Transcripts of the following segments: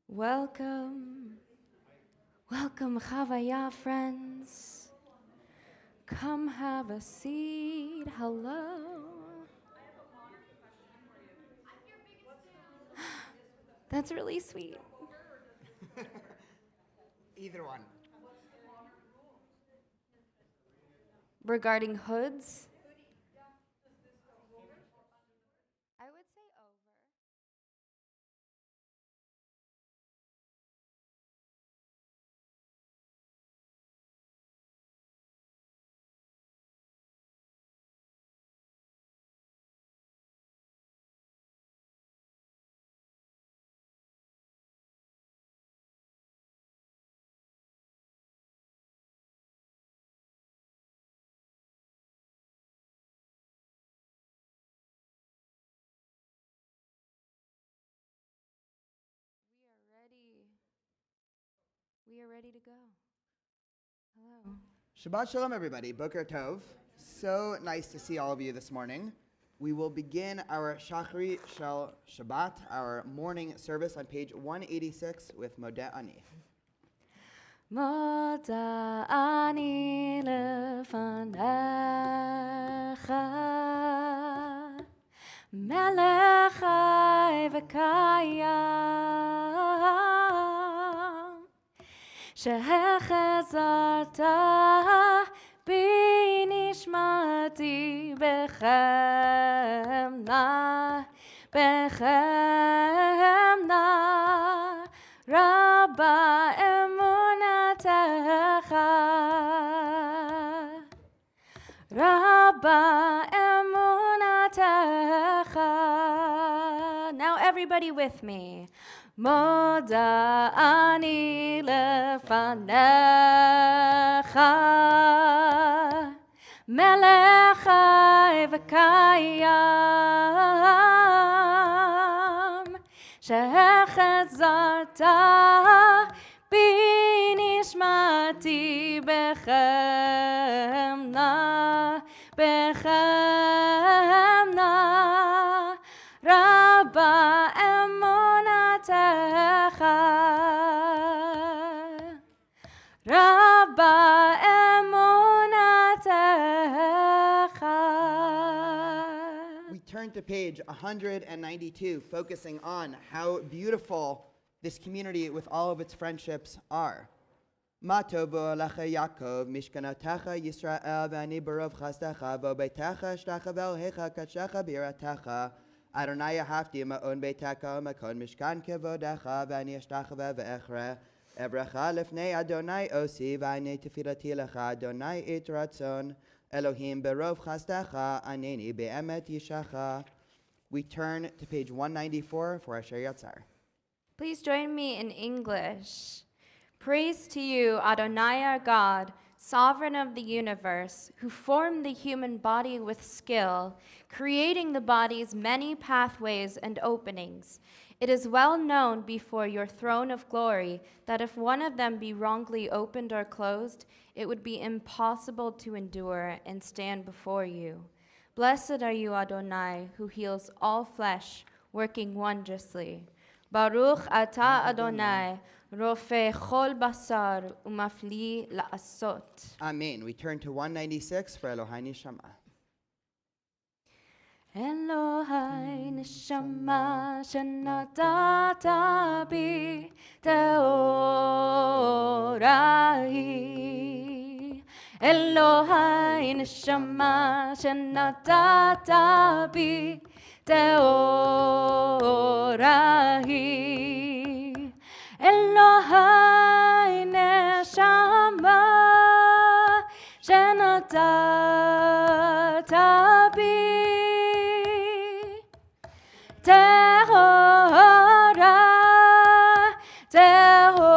Welcome, welcome Chavaya friends. Come have a seat, hello. That's really sweet. Either one. Regarding hoods? I would say over. We are ready to go. Hello. Shabbat Shalom, everybody. Boker Tov. So nice to see all of you this morning. We will begin our Shachri Shel Shabbat, our morning service on page 186 with Modeh Ani. Modeh ani lefanecha, melech chai v'kayam, שהחזרת בי נשמתי בחמלה, בחמלה רבה אמונתך, רבה אמונתך. Now everybody with me. מודה אני לפניך, מלך חי וקיים, שהחזרת בי נשמתי בחמלה, בחמלה רבה אמונתך, רבה אמונתך. We turn to page 192, focusing on how beautiful this community with all of its friendships are. Ma tovo lecha Yaakov, mishkanatecha Yisrael, v'ani barov chastecha, v'obeitecha shtachabel hecha katshecha biratecha, Adonai hafti ma'on beiteka makon mishkan kevodecha, v'ani ashtachava v'echre, evrecha lefnei Adonai osi, v'ani tefilati lecha Adonai et ratzon, Elohim berov chastecha, aneni be'emet yishacha. We turn to page 194 for Asher Yatzar. Please join me in English. Praise to you, Adonai our God, sovereign of the universe, who formed the human body with skill, creating the body's many pathways and openings. It is well known before your throne of glory that if one of them be wrongly opened or closed, it would be impossible to endure and stand before you. Blessed are you, Adonai, who heals all flesh, working wondrously. Baruch atah Adonai, Rofe chol basar umafli la'asot. Amen. We turn to 196 for Elohai Nishama. Elohai neshama shenatata bi teorahi. Elohai neshama shenatata bi teorahi. Elohai neshama shenatata bi tehora, tehorahi.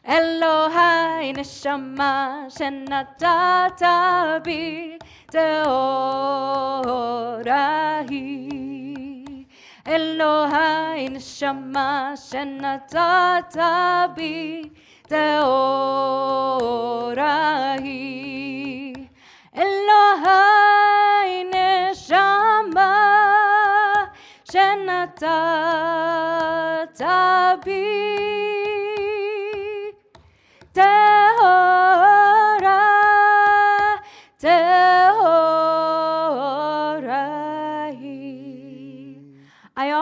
Elohai neshama shenatata bi teorahi. Elohai neshama shenatata bi teorahi. Elohai neshama shenatata bi tehora, tehorahi.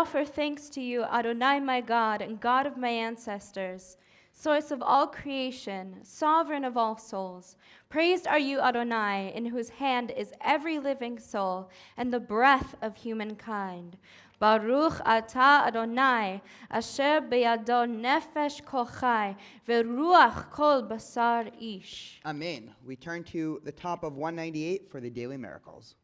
offer thanks to you, Adonai, my God, and God of my ancestors, source of all creation, sovereign of all souls. Praised are you, Adonai, in whose hand is every living soul and the breath of humankind. Baruch atah Adonai, asher beyado nefesh kol chai, veruach kol basar ish. Amen. We turn to the top of 198 for the daily miracles.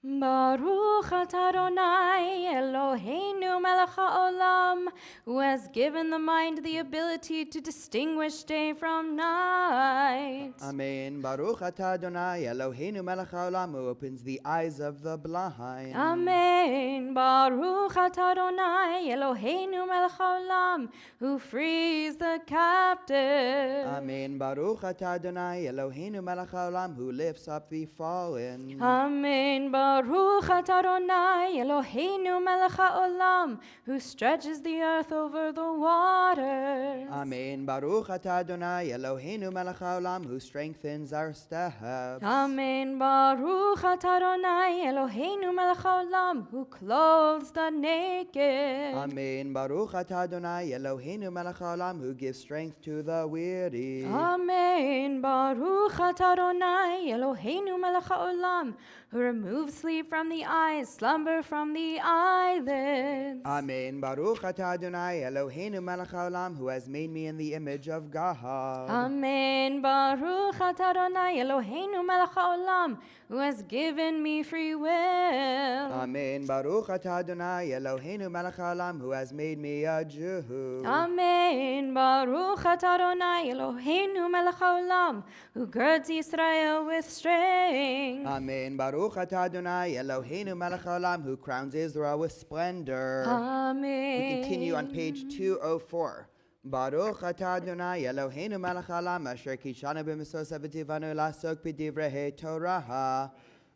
Baruch atah Adonai, Eloheinu melech haolam, who has given the mind the ability to distinguish day from night. Amen. Baruch atah Adonai, Eloheinu melech haolam, who opens the eyes of the blind. Amen. Baruch atah Adonai, Eloheinu melech haolam, who frees the captive. Amen. Baruch atah Adonai, Eloheinu melech haolam, who lifts up the fallen. Amen. Baruch atah Adonai, Eloheinu melech haolam, who stretches the earth over the waters. Amen. Baruch atah Adonai, Eloheinu melech haolam, who strengthens our steps. Amen. Baruch atah Adonai, Eloheinu melech haolam, who clothes the naked. Amen. Baruch atah Adonai, Eloheinu melech haolam, who gives strength to the weary. Amen. Baruch atah Adonai, Eloheinu melech haolam, who removes sleep from the eyes, slumber from the eyelids. Amen. Baruch atah Adonai, Eloheinu melech haolam, who has made me in the image of God. Amen. Baruch atah Adonai, Eloheinu melech haolam, who has given me free will. Amen. Baruch atah Adonai, Eloheinu melech haolam, who has made me a Jew. Amen. Baruch atah Adonai, Eloheinu melech haolam, who girds Israel with strength. Amen. Baruch atah Adonai, Eloheinu melech haolam, who crowns Israel with splendor. Amen. We continue on page 204. Baruch atah Adonai, Eloheinu melech haolam, asher kishanu b'misos v'tivanu la'asok b'divrei Torah.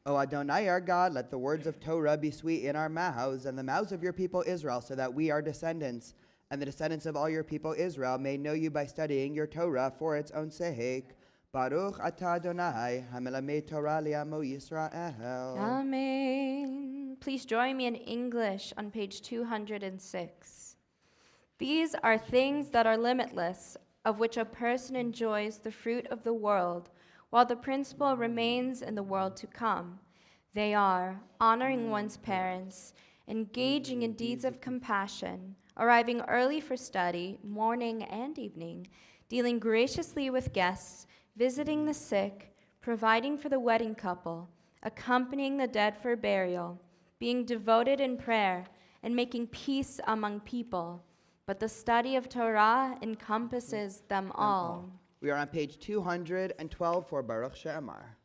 O Adonai our God, let the words of Torah be sweet in our mouths and the mouths of your people Israel, so that we, our descendants, and the descendants of all your people Israel, may know you by studying your Torah for its own sake. Baruch atah Adonai, hamelamed Torah li'amo Yisrael. Amen. Please join me in English on page 206. These are things that are limitless, of which a person enjoys the fruit of the world, while the principle remains in the world to come. They are honoring one's parents, engaging in deeds of compassion, arriving early for study, morning and evening, dealing graciously with guests, visiting the sick, providing for the wedding couple, accompanying the dead for burial, being devoted in prayer, and making peace among people. But the study of Torah encompasses them all. We are on page 212 for Baruch She'amar.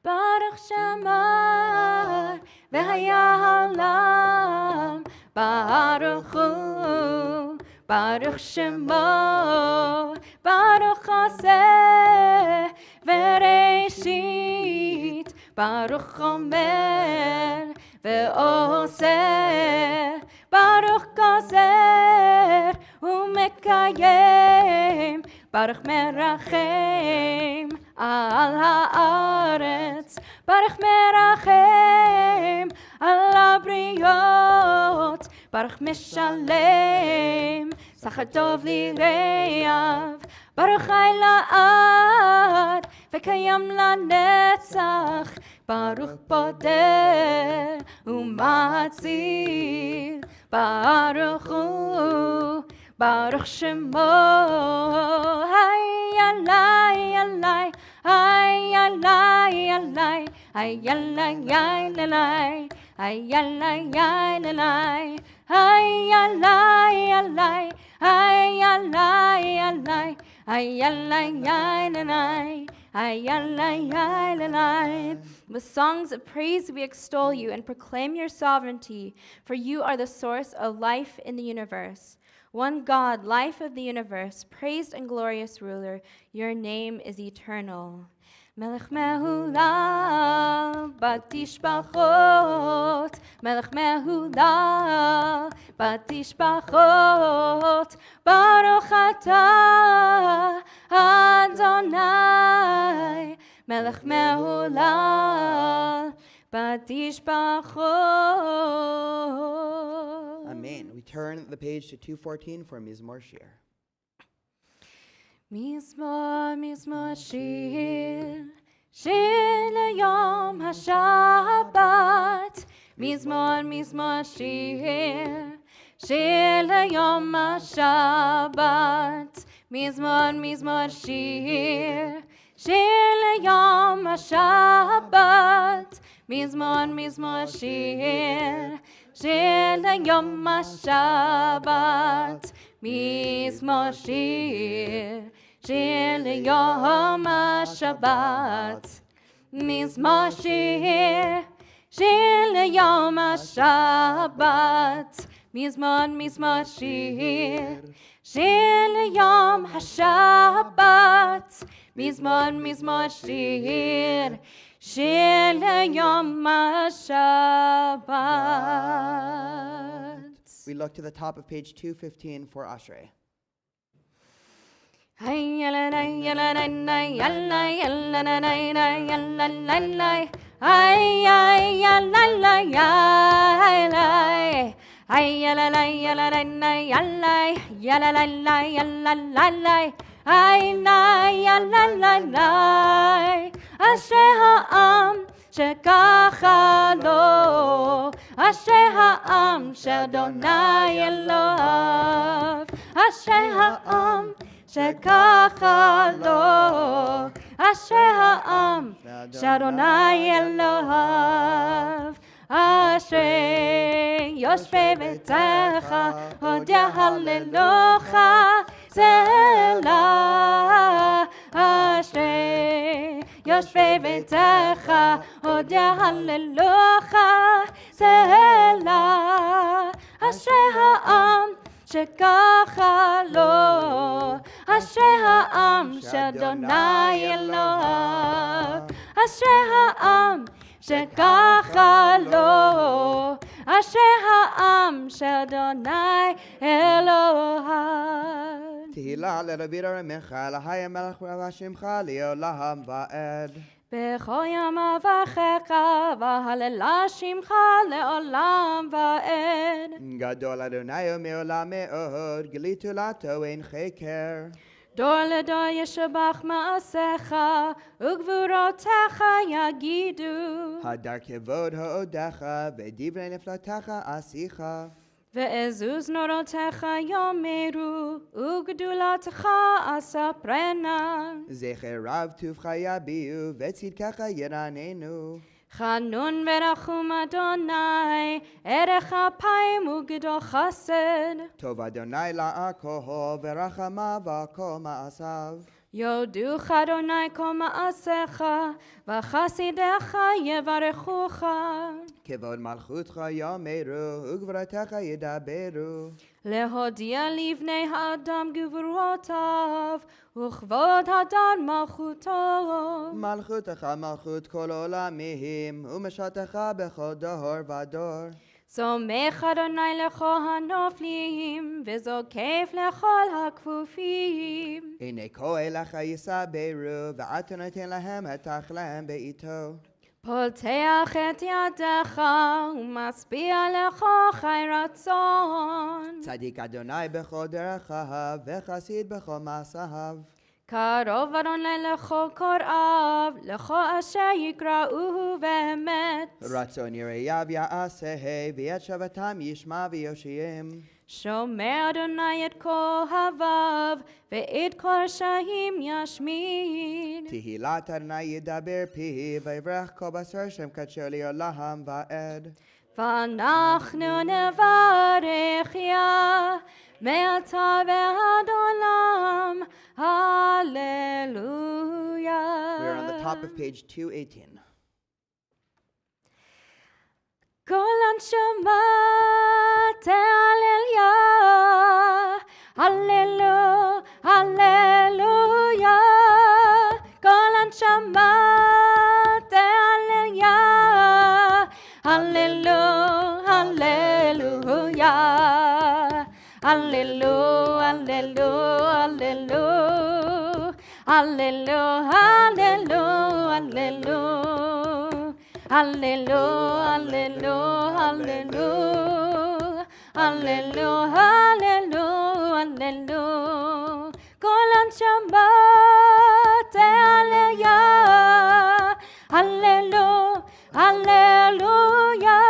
Baruch She'amar v'haya haolam, Baruch Hu, Baruch Shemo, Baruch Aseh v'Reishit, Baruch Omer v'Oseh, Baruch Gozer u'Mekayem, Baruch Merachem al haaretz, Baruch Merachem al habriot, Baruch Mishalem Sachar Tov Lireyav, Baruch Chai La'ad v'Kayam Lanetzach, Baruch Poder u'Matzil, Baruch Hu, Baruch Shemo, Hay Alai Alai, Hay Alai Alai, Hay Alai Alai, Hay Alai Alai, Hay Alai Alai, Hay Alai Alai, Hay Alai Alai, Hay Alai Alai. With songs of praise we extol you and proclaim your sovereignty, for you are the source of life in the universe. One God, life of the universe, praised and glorious ruler, your name is eternal. Melech mehulal, batishbachot, Melech mehulal, batishbachot, Baruch atah Adonai, Melech mehulal, בתשבחו. Amen. We turn the page to 214 for Mizmor Shir. מזמור, מזמור שיר, שיר ליום השבת. מזמור, מזמור שיר, שיר ליום השבת. מזמור, מזמור שיר, שיר ליום השבת. מזמור, מזמור שיר, שיר ליום השבת. מזמור שיר, שיר ליום השבת. מזמור שיר, שיר ליום השבת. מזמור, מזמור שיר, שיר ליום השבת. מזמור, מזמור שיר, שיר ליום השבת. We look to the top of page 215 for Ashrei. אשרי העם שככה לו, אשרי העם שאדוני אלוהיו, אשרי העם שככה לו, אשרי העם שאדוני אלוהיו. אשרי יושבי ביתך, הודיע הללוך, סלה. אשרי יושבי ביתך, הודיע הללוך, סלה. אשרי העם שככה לו, אשרי העם שאדוני אלוהיו, אשרי העם שככה לו, אשרי העם שאדוני אלוהיו. תהילה לרבי רמך, להי המלך ורבה שמך לעולם ועד. בכל יום אברכך והללה שמך לעולם ועד. גדול אדוני ומעולם מאוד, גילית תולתו אין חקר. דור לדור ישבח מעשיך וגבורותיך יגידו. הדר כבוד הודך ודברי נפלתך עשיך. ועזוז נורותיך יאמרו וגדולתך אספרנה. זכר רב טובך יביעו וצדקך ירננו. חנון ורחום אדוני, ערך אפיים וגדול חסד. טוב אדוני לעכו ורחמיו וכל מעשיו. יודוך אדוני כל מעשיך, וחסידיך יברכוך. כבוד מלכותך יאמרו וגבורתך ידברו. להודיע לבני האדם גבורותיו, וכבוד הדר מלכותו. מלכותך מלכות כל עולמים, ומשלתך בכל דור ודור. סומך אדוני לכל הנופלים, וזוקף לכל הכפופים. הנה כה אליך יסברו, ואתה נותן להם את אכלם בעיתו. פותח את ידיך, ומשביע לך חי רצון. צדיק אדוני בכל דרכיו, וחסיד בכל מעשיו. קרוב אדוני לכל קוראיו, לכל אשר יקראוהו באמת. רצון יראיו יעשה, ואת שבתם ישמע ויושיעם. שומע אדוני את כל אוהביו, ואת כל רשעים ישמיד. תהילת אדוני ידבר פיו, ויברך כל בשר שם קדשו לעולם ועד. ואנחנו נברך יה, מעתה ועד עולם. Hallelujah. We're on the top of page 218. כל הנשמה תהלל יה, הללו, הללויה. כל הנשמה תהלל יה, הללו, הללויה. הללו, הללו, הללו. הללו, הללו, הללו. Hallelu, hallelu, hallelu. Hallelu, hallelu, hallelu. Kolan Shabbat Aliyah. Hallelu, hallelujah.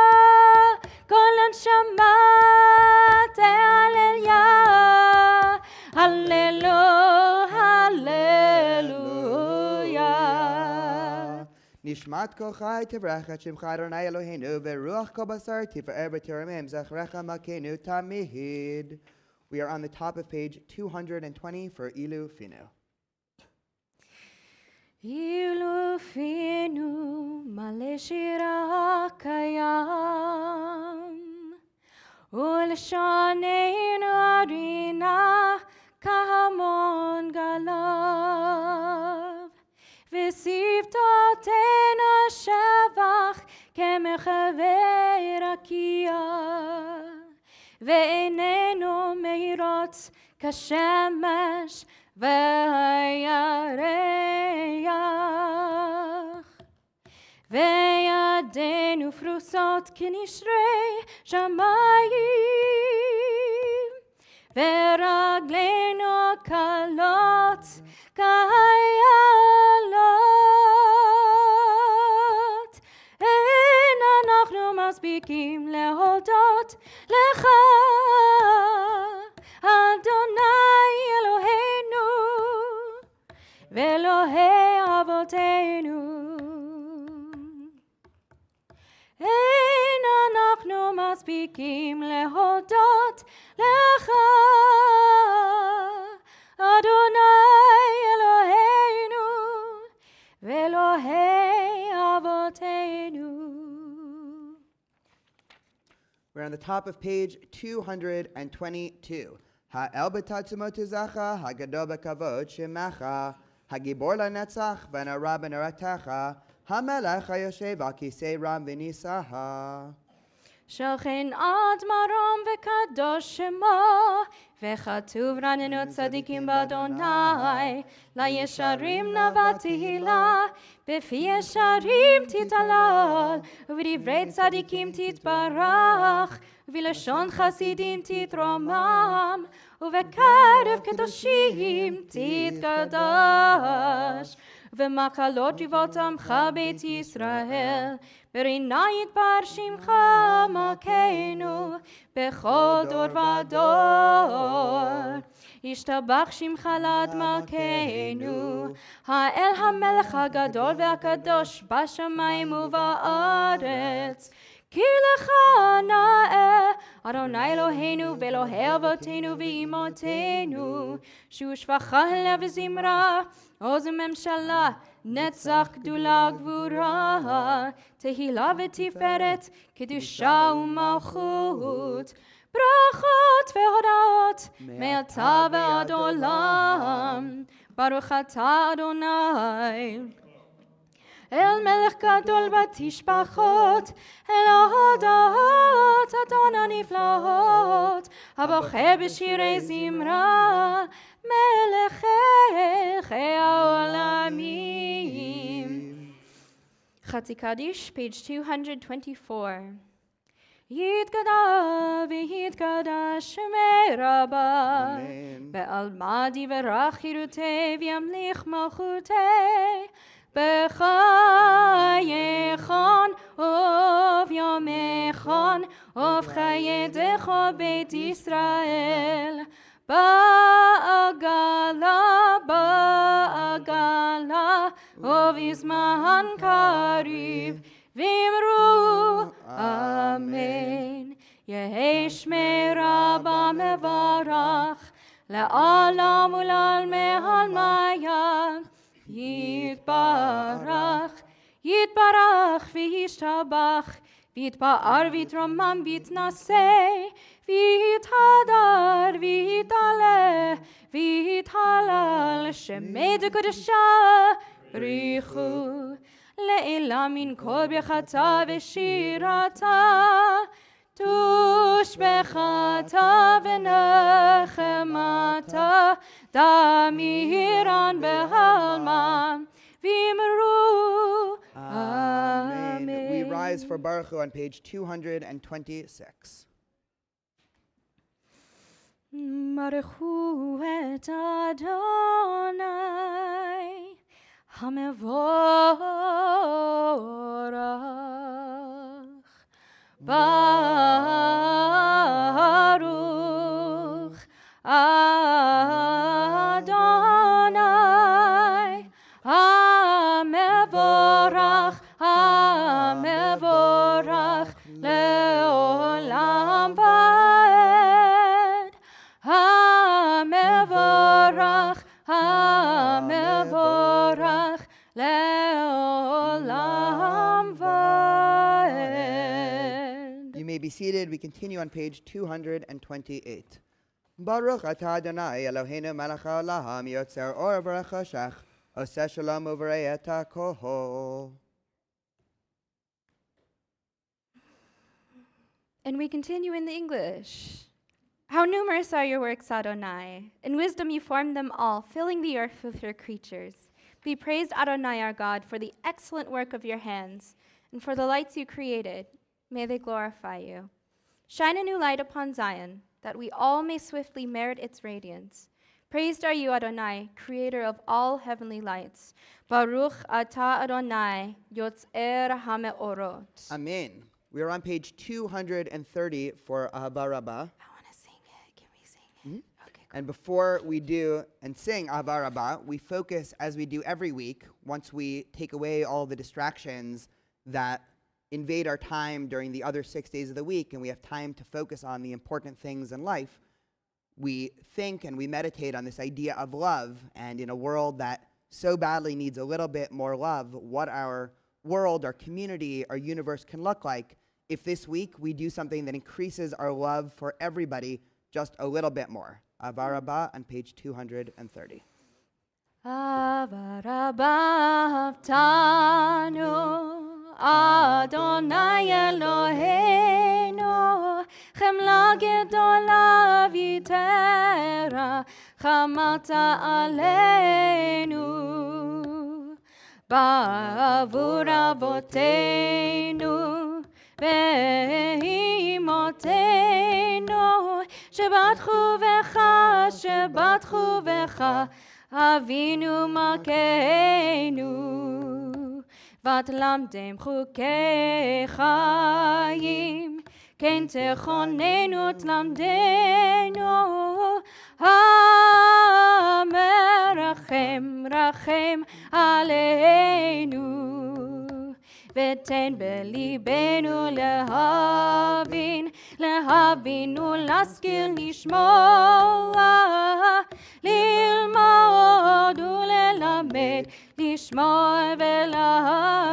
Kolan Shabbat Aliyah. Hallelu, hallelujah. Nishmat kol chai tevrechet shemcha Adonai Eloheinu veruach kol basar tifarer b'teremim zechrecha malkeinu tamid. We are on the top of page 220 for Ilu Finu. Ilu Finu male shira kayam ulshaneinu arina kahamon galav v'sivtotenu shevach kemechave rakia ve'enenu meirot kashemesh ve'hayareach ve'yadenu frusot kinishre shamayim ve'raglenu kalot kayalot en anachnu masbikim lehodot lecha Adonai Eloheinu ve'Elohei avotenu אין אנחנו מספיקים להודות לך, אדוני אלוהינו ואלוהי אבותינו. We're on the top of page 222. Ha'el b'tatzumot zacha, ha'gadol b'kavod shemacha, ha'gibor la'netzach, v'nara b'naratecha, ha'melech ha'yoshev al kisei ram v'nisaha. שכן עד מרום וקדוש שמו, וכתוב רננו צדיקים באדוני, לישרים נבע תהילה, בפי ישרים תתהלל, ובדברי צדיקים תתברך, ובלשון חסידים תתרומם, ובקרב קדושים תתקדש. ומקלות ריבות עמך בית ישראל, ברינה ידבר שמך מלכנו, בכל דור ודור. ישתבח שמך לעד מלכנו, האל המלך הגדול והקדוש בשמיים ובארץ. כי לך נאה, אדוני אלוהינו ואלוהי אבותינו ואמותינו, שהוא שפחה לב וזמרה, עוז וממשלה, נצח גדולה גבורה, תהילה ותפארת, קדושה ומלכות, ברכות והודאות, מעתה ועד עולם, ברוך אתה אדוני. אל מלך גדול בתשבחות, אל ההודעות אדון הנפלאות, הבוחר בשירי זמרה, מלך העולמים. חצי קדיש, page 224. יתגדל ויתקדש שמי רבה, בעלמא דברך חירותי וימליך מלכותי, בחייכון וביומכון ובחייך בית ישראל, בעגלה ובזמן קריב, ואמרו אמן. יהי שמי רבה מברך לעולם ולעלמי עלמיה. יתברך, יתברך וישתבח, ויתפאר ויתרומם ויתנשא, ויתהדר ויתעלה, ויתהלל שמי דקדושה בריחו. לעילה מן כל ברכתה ושירתה, תושבחתה ונחמתה, דמירן בהלמה, ואמרו אמן. rise for Baruch Hu on page 226. Baruch Hu et Adonai Hamevorach Baruch Adonai Hamevorach Hamevorach Leolam Vaed Hamevorach Hamevorach Leolam Vaed. You may be seated. We continue on page 228. Baruch atah Adonai Eloheinu melech haolam yotzer or v'choshech oseh shalom u'varei et hakol. And we continue in the English. How numerous are your works, Adonai. In wisdom you formed them all, filling the earth with your creatures. Be praised, Adonai our God, for the excellent work of your hands, and for the lights you created. May they glorify you. Shine a new light upon Zion, that we all may swiftly merit its radiance. Praised are you, Adonai, creator of all heavenly lights. Baruch atah Adonai, yotzer hameorot. Amen. We are on page 230 for Ahava Rabbah. I want to sing it. Can we sing it? Okay, And before we do and sing Ahava Rabbah, we focus, as we do every week, once we take away all the distractions that invade our time during the other 6 days of the week, and we have time to focus on the important things in life, we think and we meditate on this idea of love, and in a world that so badly needs a little bit more love, what our world, our community, our universe can look like if this week we do something that increases our love for everybody just a little bit more. Ahava Rabbah on page 230. Ahava Rabbah Avtanu Adonai Eloheinu Chemla gedola v'yitera Chamata aleinu Ba'avur avoteinu Ve'imotenu Shebatchu v'cha Shebatchu v'cha Avinu Malkeinu Vatlamdem chukei chayim Ken techonenu tlamdenu Hamerachem rachem aleinu V'ten belibenu lehavin ulaskil nishmoa ללמוד וללמד, לשמוע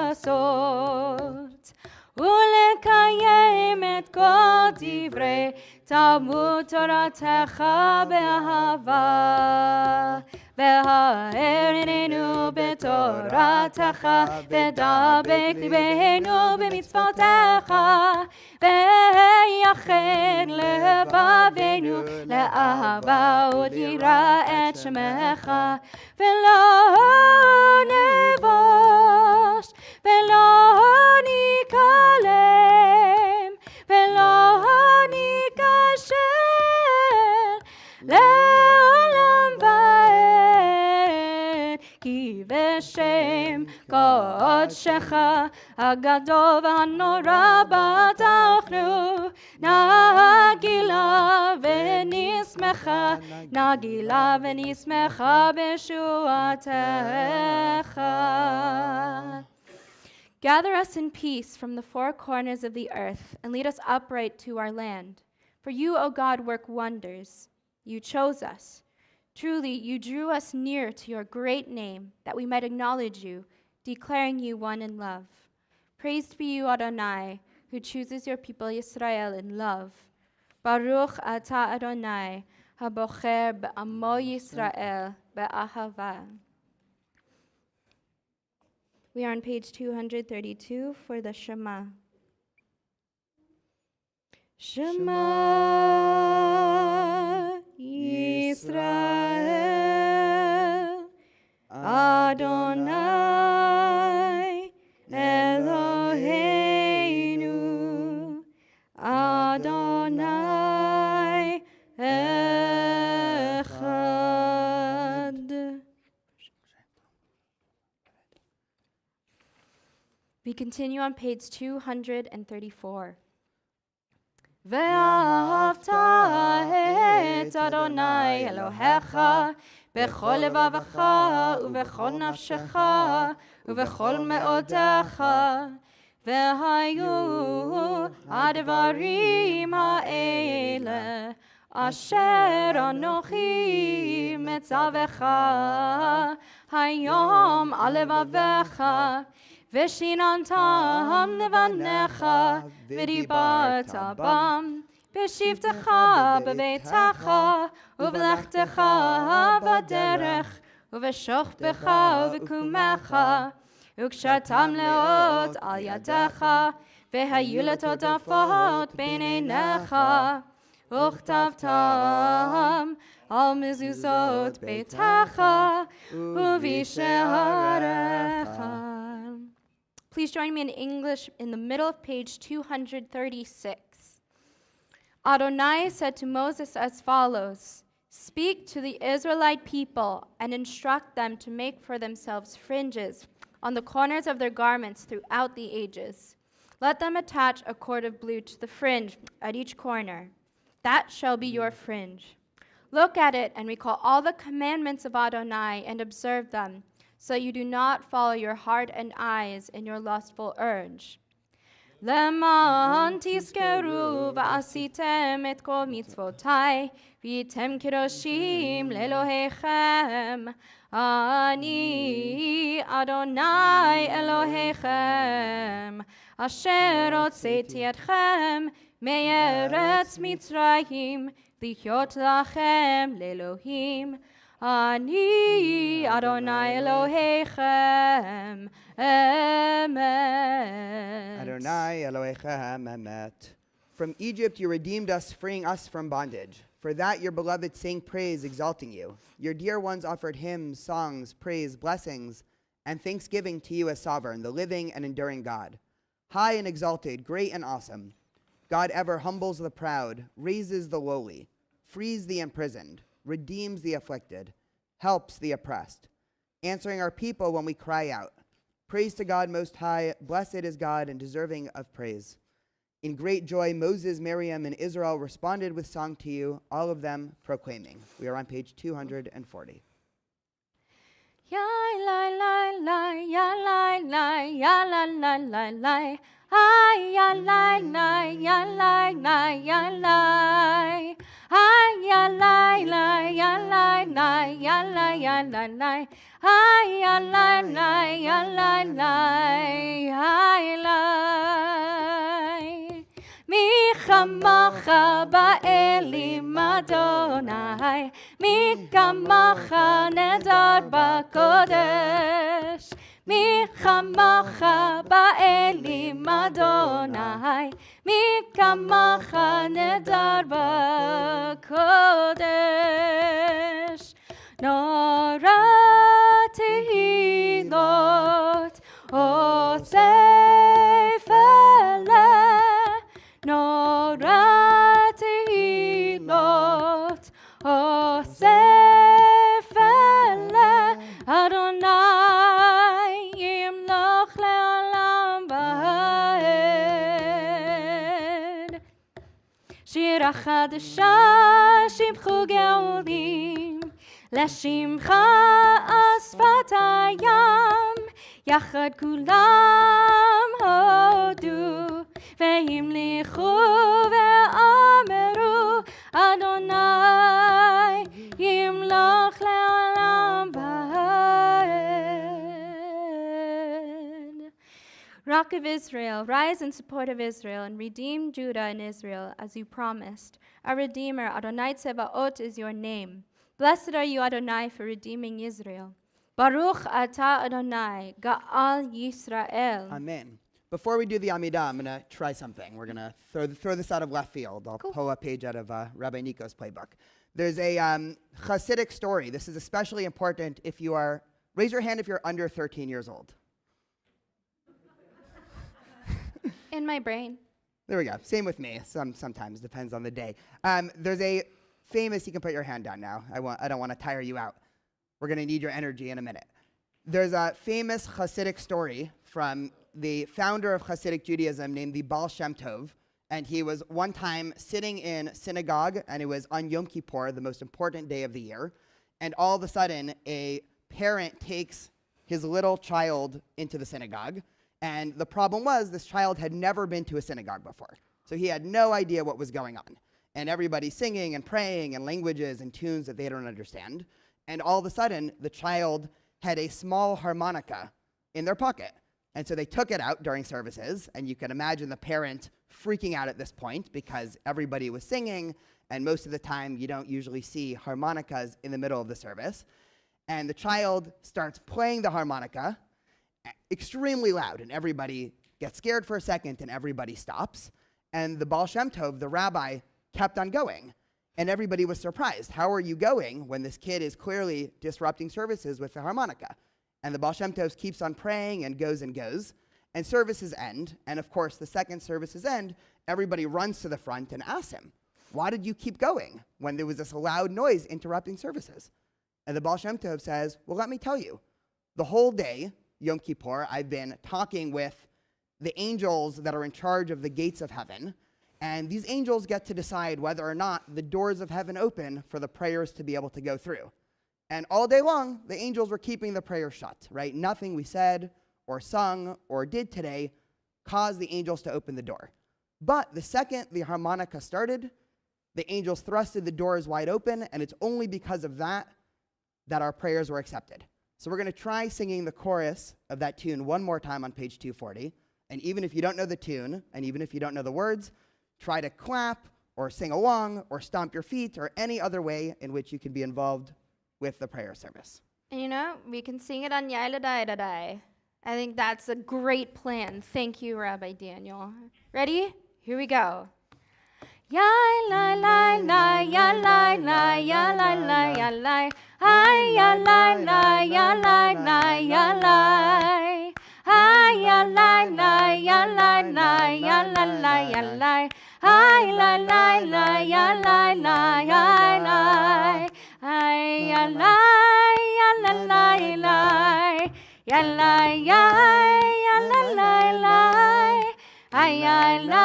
ולעשות, ולקיים את כל דברי תלמוד תורתך באהבה. והאר עינינו בתורתך, ודבק ליבנו במצוותיך, ויחד לבבינו לאהבה וליראה את שמך, ולא נבוש ולא ניכלם ולא ניכשל לעולם ועד, כי בשם קודשך הגדול והנורא בטחנו, נגילה ונשמחה, נגילה ונשמחה בשועתך. Gather us in peace from the four corners of the earth, and lead us upright to our land. For you, O God, work wonders. You chose us. Truly, you drew us near to your great name, that we might acknowledge you, declaring you one in love. Praised be you, Adonai, who chooses your people Yisrael in love. Baruch atah Adonai, habocher be'amo Yisrael be'ahava. We are on page 232 for the Shema. Shema Yisrael Adonai Eloheinu We continue on page 234. ואהבת את אדוני אלוהיך בכל לבבך ובכל נפשך ובכל מאודך, והיו הדברים האלה אשר אנוכי מצווך היום על לבביך, ושיננתם לבניך ודיברת בם בשבתך בביתך ובלכתך בדרך ובשוכבך ובקומך, וקשרתם לאות על ידך, והיו לטוטפות בין עיניך, וכתבתם על מזוזות ביתך ובשעריך. Please join me in English in the middle of page 236. Adonai said to Moses as follows, "Speak to the Israelite people and instruct them to make for themselves fringes on the corners of their garments throughout the ages. Let them attach a cord of blue to the fringe at each corner. That shall be your fringe. Look at it and recall all the commandments of Adonai and observe them, so you do not follow your heart and eyes in your lustful urge. למען תזכרו ועשיתם את כל מצוותי, והייתם קדושים לאלוהיכם. אני אדוני אלוהיכם, אשר הוצאתי אתכם מארץ מצרים, להיות לכם לאלוהים. אני אדוני אלוהיכם, אמת. Adonai Elohechem Emet. From Egypt you redeemed us, freeing us from bondage. For that your beloved sang praise, exalting you. Your dear ones offered hymns, songs, praise, blessings, and thanksgiving to you as sovereign, the living and enduring God. High and exalted, great and awesome. God ever humbles the proud, raises the lowly, frees the imprisoned, redeems the afflicted, helps the oppressed, answering our people when we cry out. Praise to God Most High, blessed is God and deserving of praise. In great joy, Moses, Miriam, and Israel responded with song to you, all of them proclaiming. We are on page 240. Ya la la la, ya la la, ya la la la la. Ay, ya la la, ya la la, ya la. Ay, ya la la, ya la la, ya la, ya la la. Ay, ya la la, ya la la, ay la. Mi chamacha ba'elim Adonai, mi kamacha nedar b'kodesh. Mi chamacha ba'elim Adonai, mi kamacha nedar b'kodesh. Nora tehilot osefele, Nora tehilot osefele, Adonai yimloch le'olam va'ed. Shira chadasha shimchu geolim, לשמחה אספת הים, יחד כולם הודו, והמליכו ואמרו, אדוני ימלוך לעולם ועד. Rock of Israel, rise in support of Israel and redeem Judah and Israel as you promised. Our Redeemer, Adonai Tzebaot, is your name. Blessed are you, Adonai, for redeeming Israel. Baruch atah Adonai, Ga'al Yisrael. Amen. Before we do the Amidah, I'm going to try something. We're going to throw this out of left field. I'll pull a page out of Rabbi Nico's playbook. There's a Hasidic story. This is especially important if you are, raise your hand if you're under 13 years old. In my brain. There we go. Same with me. Sometimes, depends on the day. There's a famous, you can put your hand down now. I don't want to tire you out. We're going to need your energy in a minute. There's a famous Hasidic story from the founder of Hasidic Judaism named the Baal Shem Tov. And he was one time sitting in synagogue, and it was on Yom Kippur, the most important day of the year. And all of a sudden, a parent takes his little child into the synagogue. And the problem was this child had never been to a synagogue before. So he had no idea what was going on. And everybody's singing and praying in languages and tunes that they don't understand. And all of a sudden, the child had a small harmonica in their pocket. And so they took it out during services. And you can imagine the parent freaking out at this point because everybody was singing. And most of the time, you don't usually see harmonicas in the middle of the service. And the child starts playing the harmonica extremely loud. And everybody gets scared for a second, and everybody stops. And the Baal Shem Tov, the rabbi, kept on going. And everybody was surprised. How are you going when this kid is clearly disrupting services with the harmonica? And the Baal Shem Tov keeps on praying and goes. And services end. And of course, the second services end, everybody runs to the front and asks him, why did you keep going when there was this loud noise interrupting services? And the Baal Shem Tov says, well, let me tell you. The whole day, Yom Kippur, I've been talking with the angels that are in charge of the gates of heaven. And these angels get to decide whether or not the doors of heaven open for the prayers to be able to go through. And all day long, the angels were keeping the prayer shut, right? Nothing we said or sung or did today caused the angels to open the door. But the second the harmonica started, the angels thrusted the doors wide open, and it's only because of that that our prayers were accepted. So we're going to try singing the chorus of that tune one more time on page 240. And even if you don't know the tune, and even if you don't know the words, try to clap or sing along or stomp your feet or any other way in which you can be involved with the prayer service. And we can sing it on Yaila Dai Dai. I think that's a great plan. Thank you, Rabbi Daniel. Ready? Here we go. Yaila la la yaila la yaila la yaila. Hi yaila la yaila la yaila. Hi yaila la yaila la yaila la yaila. Hi la la la yaila la yaila. Hi yaila yaila la yaila. Yaila yaila la yaila. Hi yaila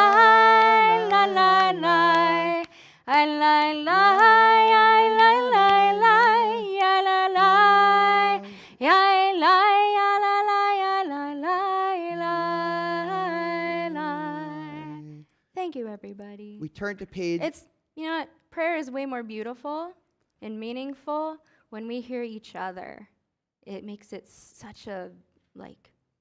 la la la. Hi la la yaila la yaila. Yaila la yaila yaila la yaila. Thank you, everybody. We turn to page... It's, what? Prayer is way more beautiful and meaningful when we hear each other. It makes it such a,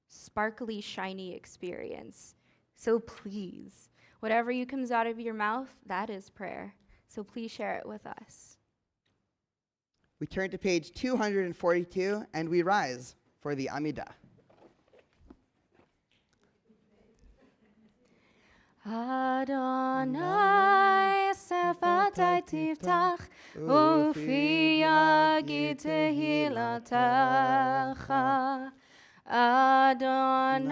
sparkly, shiny experience. So please, whatever comes out of your mouth, that is prayer. So please share it with us. We turn to page 242, and we rise for the Amidah. Adonai sefatai tiftach ufi yagid tehilatecha. Adonai,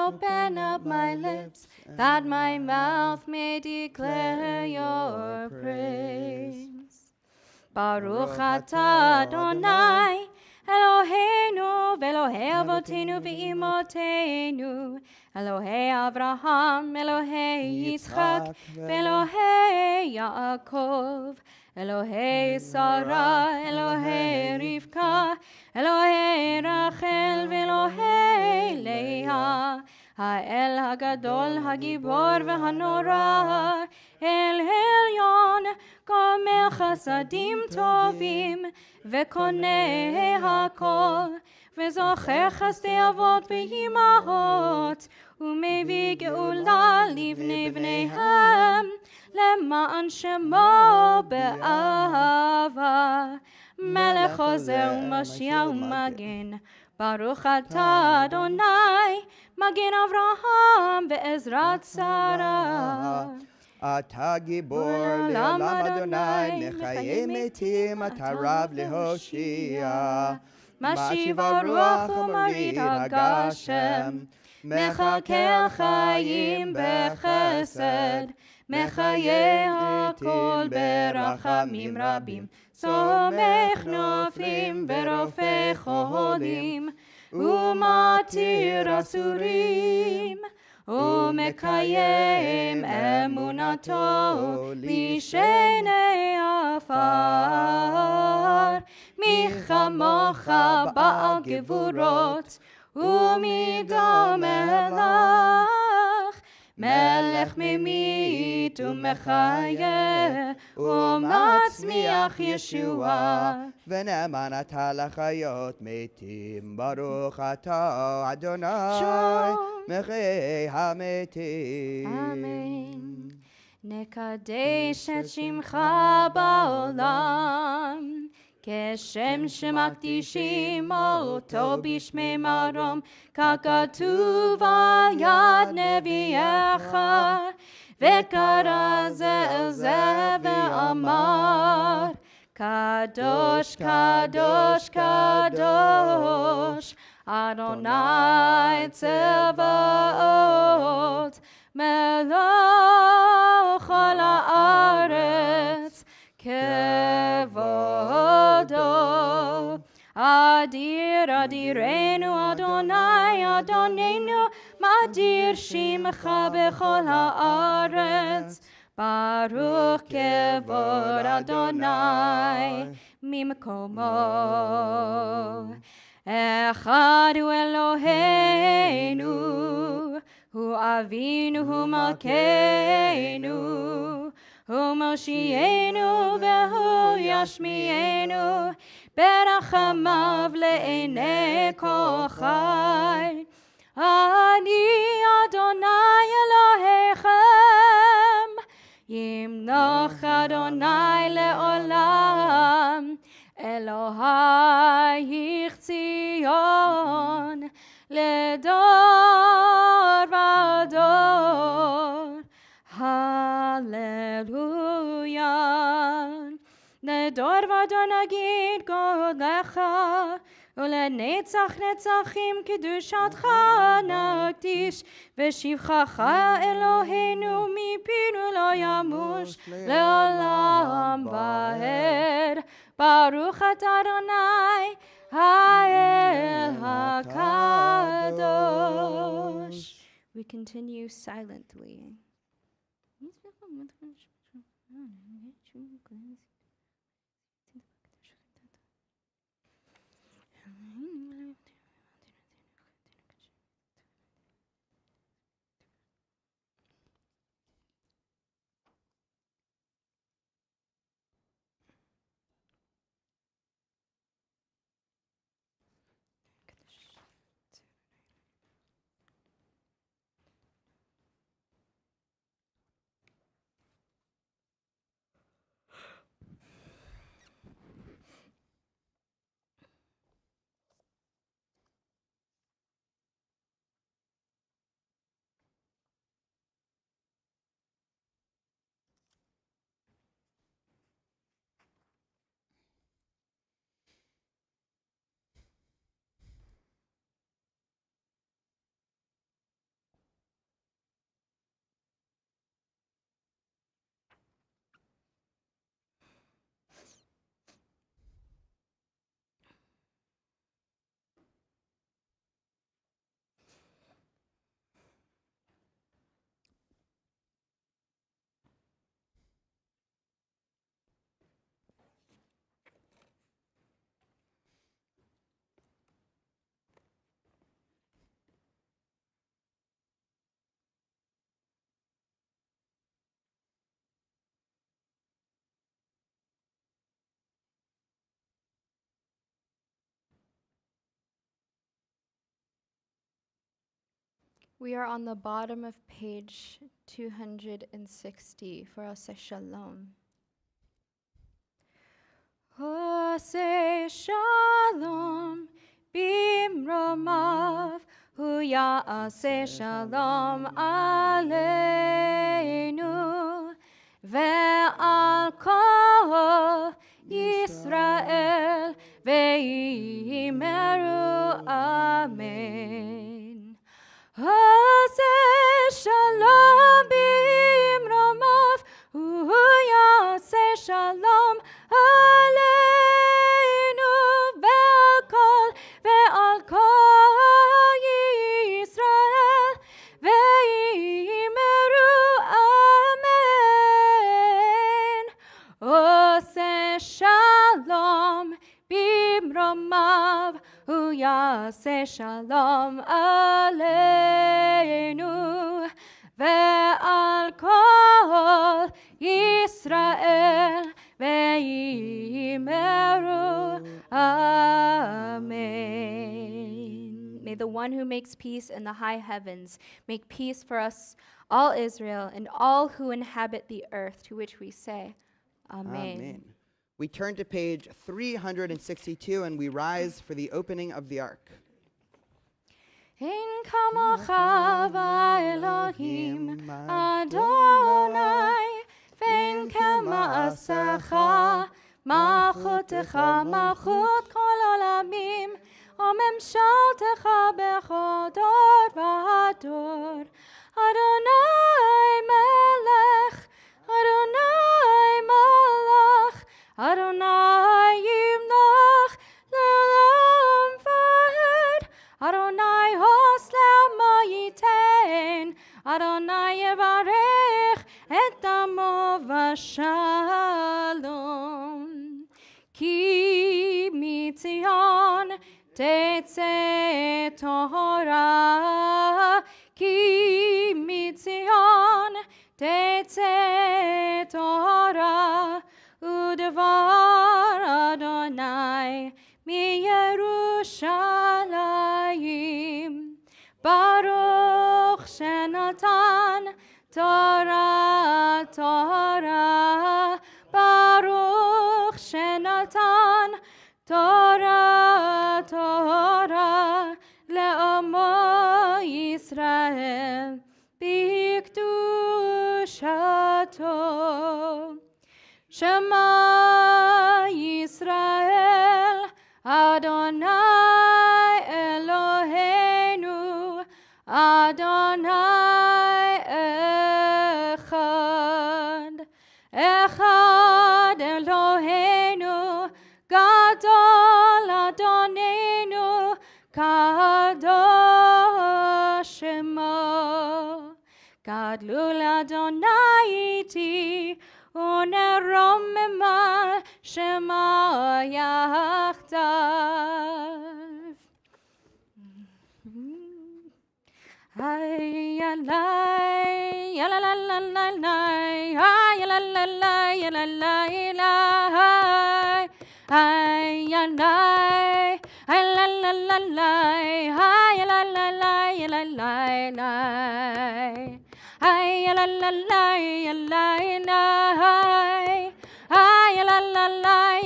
open up my lips, that my mouth may declare your praise. Baruch atah Adonai, Eloheinu ve'Elohei avotenu ve'imotenu, Elohei Avraham, Elohei Yitzchak, ve'Elohei Yaakov, Elohei Sarah, Elohei Rivka, Elohei Rachel, ve'Elohei Leah, Ha'el Hagadol, Hagibor ve'Hanora, El Elyon, Gomel Chasadim Tovim, ve'Koneh HaKol, ve'Zocher Chasdei Avot ve'Imahot, u'mevii geula livnei bneihem, למען שמו באהבה, מלך עוזר ומושיע ומגן, ברוך אתה אדוני, מגן אברהם בעזרת שרה. אתה גיבור לעולם אדוני, מחיי מתים אתה רב להושיע. משיב הרוח ומוריד הגשם, מחכה חיים בחסד, מחיה הכל ברחמים רבים, סומך נופלים ורופא חולים, ומתיר אסורים, ומקיים אמונתו לשני עפר. מי כמוך בעל גבורות, ומידו מלך, מלך ממית ומחיה, ומצמיח ישועה. ונאמן אתה לחיות מתים, ברוך אתה אדוני, מחיי המתים. אמן. נקדש את שמך בעולם, כשם שמקדישים אותו בשמי מרום, ככתוב על יד נביאך, וקרא זה אל זה ואמר, קדוש, קדוש, קדוש, אדוני צבאות, מלוך על הארץ, כבודו. אדיר אדירנו אדוני אדוננו, מאדיר שמך בכל הארץ, ברוך כבוד אדוני ממקומו. אחד הוא אלוהינו, הוא אבינו, הוא מלכנו, הוא מושיענו והוא ישמיענו, ברחמיו לעיני כל חי. אני אדוני אלוהיכם, ימלוך אדוני לעולם, אלוהי ציון לדור ודור. הללויה. לדור ודור נגיד גודלך, ולנצח נצחים קדושתך נקדיש, ושבחך אלוהינו מפינו לא ימוש לעולם ועד. ברוך אתה אדוני האל הקדוש. We continue silently. We are on the bottom of page 260 for Ose Shalom. Ose Shalom bimromav, hu ya'aseh shalom aleinu, ve'al kol Yisrael, ve'imeru amen. Ose Shalom bimromav, יעשה שלום עלינו ועל כל ישראל ואמרו Amen. May the one who makes peace in the high heavens make peace for us, all Israel, and all who inhabit the earth, to which we say, Amen. Amen. We turn to page 362 and we rise for the opening of the ark. In kamocha Elohim Adonai, vein kema'asecha malchutecha malchut kol olamim, umemshaltecha bechol dor v'dor. Adonai melech, Adonai malach, Adonai yimlach le'olam va'ed. Adonai hoslev moyitein, Adonai yevarech et amo v'shalom. Ki mitzion tetzeh Torah, ki mitzion tetzeh Torah, u'devar Adonai mi Yerushalayim. Baruch shenatan Torah, Torah, Baruch shenatan Torah, Torah, le'amo Yisrael b'kedushato. Shema Yisrael, Adonai Eloheinu, Adonai Echad. Echad Eloheinu, Gadol Adonenu, Kadosh Shemo. Gadlul Adonai iti, uneromema Shema yachdav. Ay alay, yalalalay, ay alalay, yalalay, ay alay, ay lalalay, ay alalay, yalalay, ay alalay,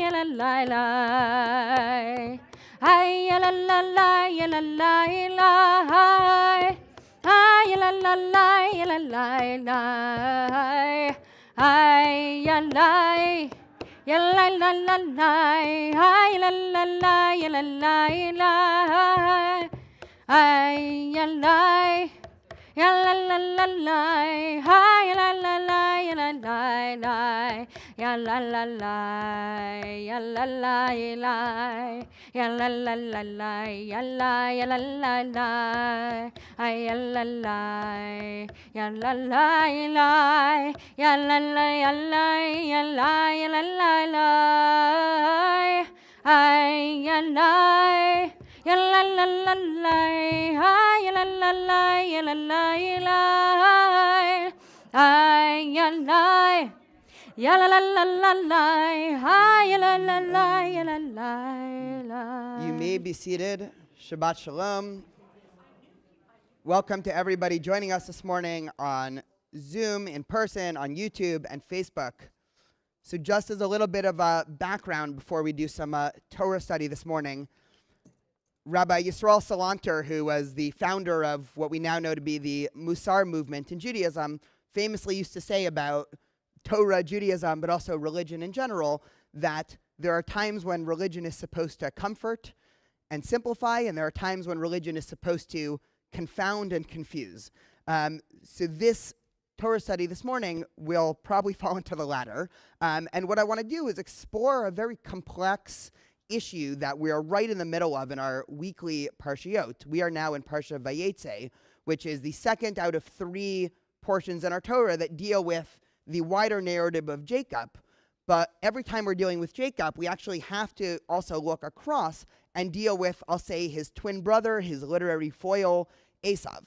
yalalay, ay alalay, yalalay, ay alalay, yalalay. Ay la la la la la la, ay la la la la la la, ay la la la la la la, ay la la la la la la, ay la la la la la la, ya la la la, ya la la la, ya la la la la, ya la la la, ay ya la la, ya la la la, ya la la ya la ya la ya la la, ay ya la. Ya la la la la, ay ya la la la, ya la la la, ay ya la, ya la la la la la, ay ya la la la, ya la la. You may be seated. Shabbat Shalom. Welcome to everybody joining us this morning on Zoom, in person, on YouTube, and Facebook. So just as a little bit of a background before we do some Torah study this morning, Rabbi Yisrael Salanter, who was the founder of what we now know to be the Musar movement in Judaism, famously used to say about Torah, Judaism, but also religion in general, that there are times when religion is supposed to comfort and simplify, and there are times when religion is supposed to confound and confuse. So this Torah study this morning will probably fall into the latter. And what I want to do is explore a very complex issue that we are right in the middle of in our weekly Parshiot. We are now in Parsha Vayetze, which is the second out of 3 portions in our Torah that deal with the wider narrative of Jacob. But every time we're dealing with Jacob, we actually have to also look across and deal with, I'll say, his twin brother, his literary foil, Esav.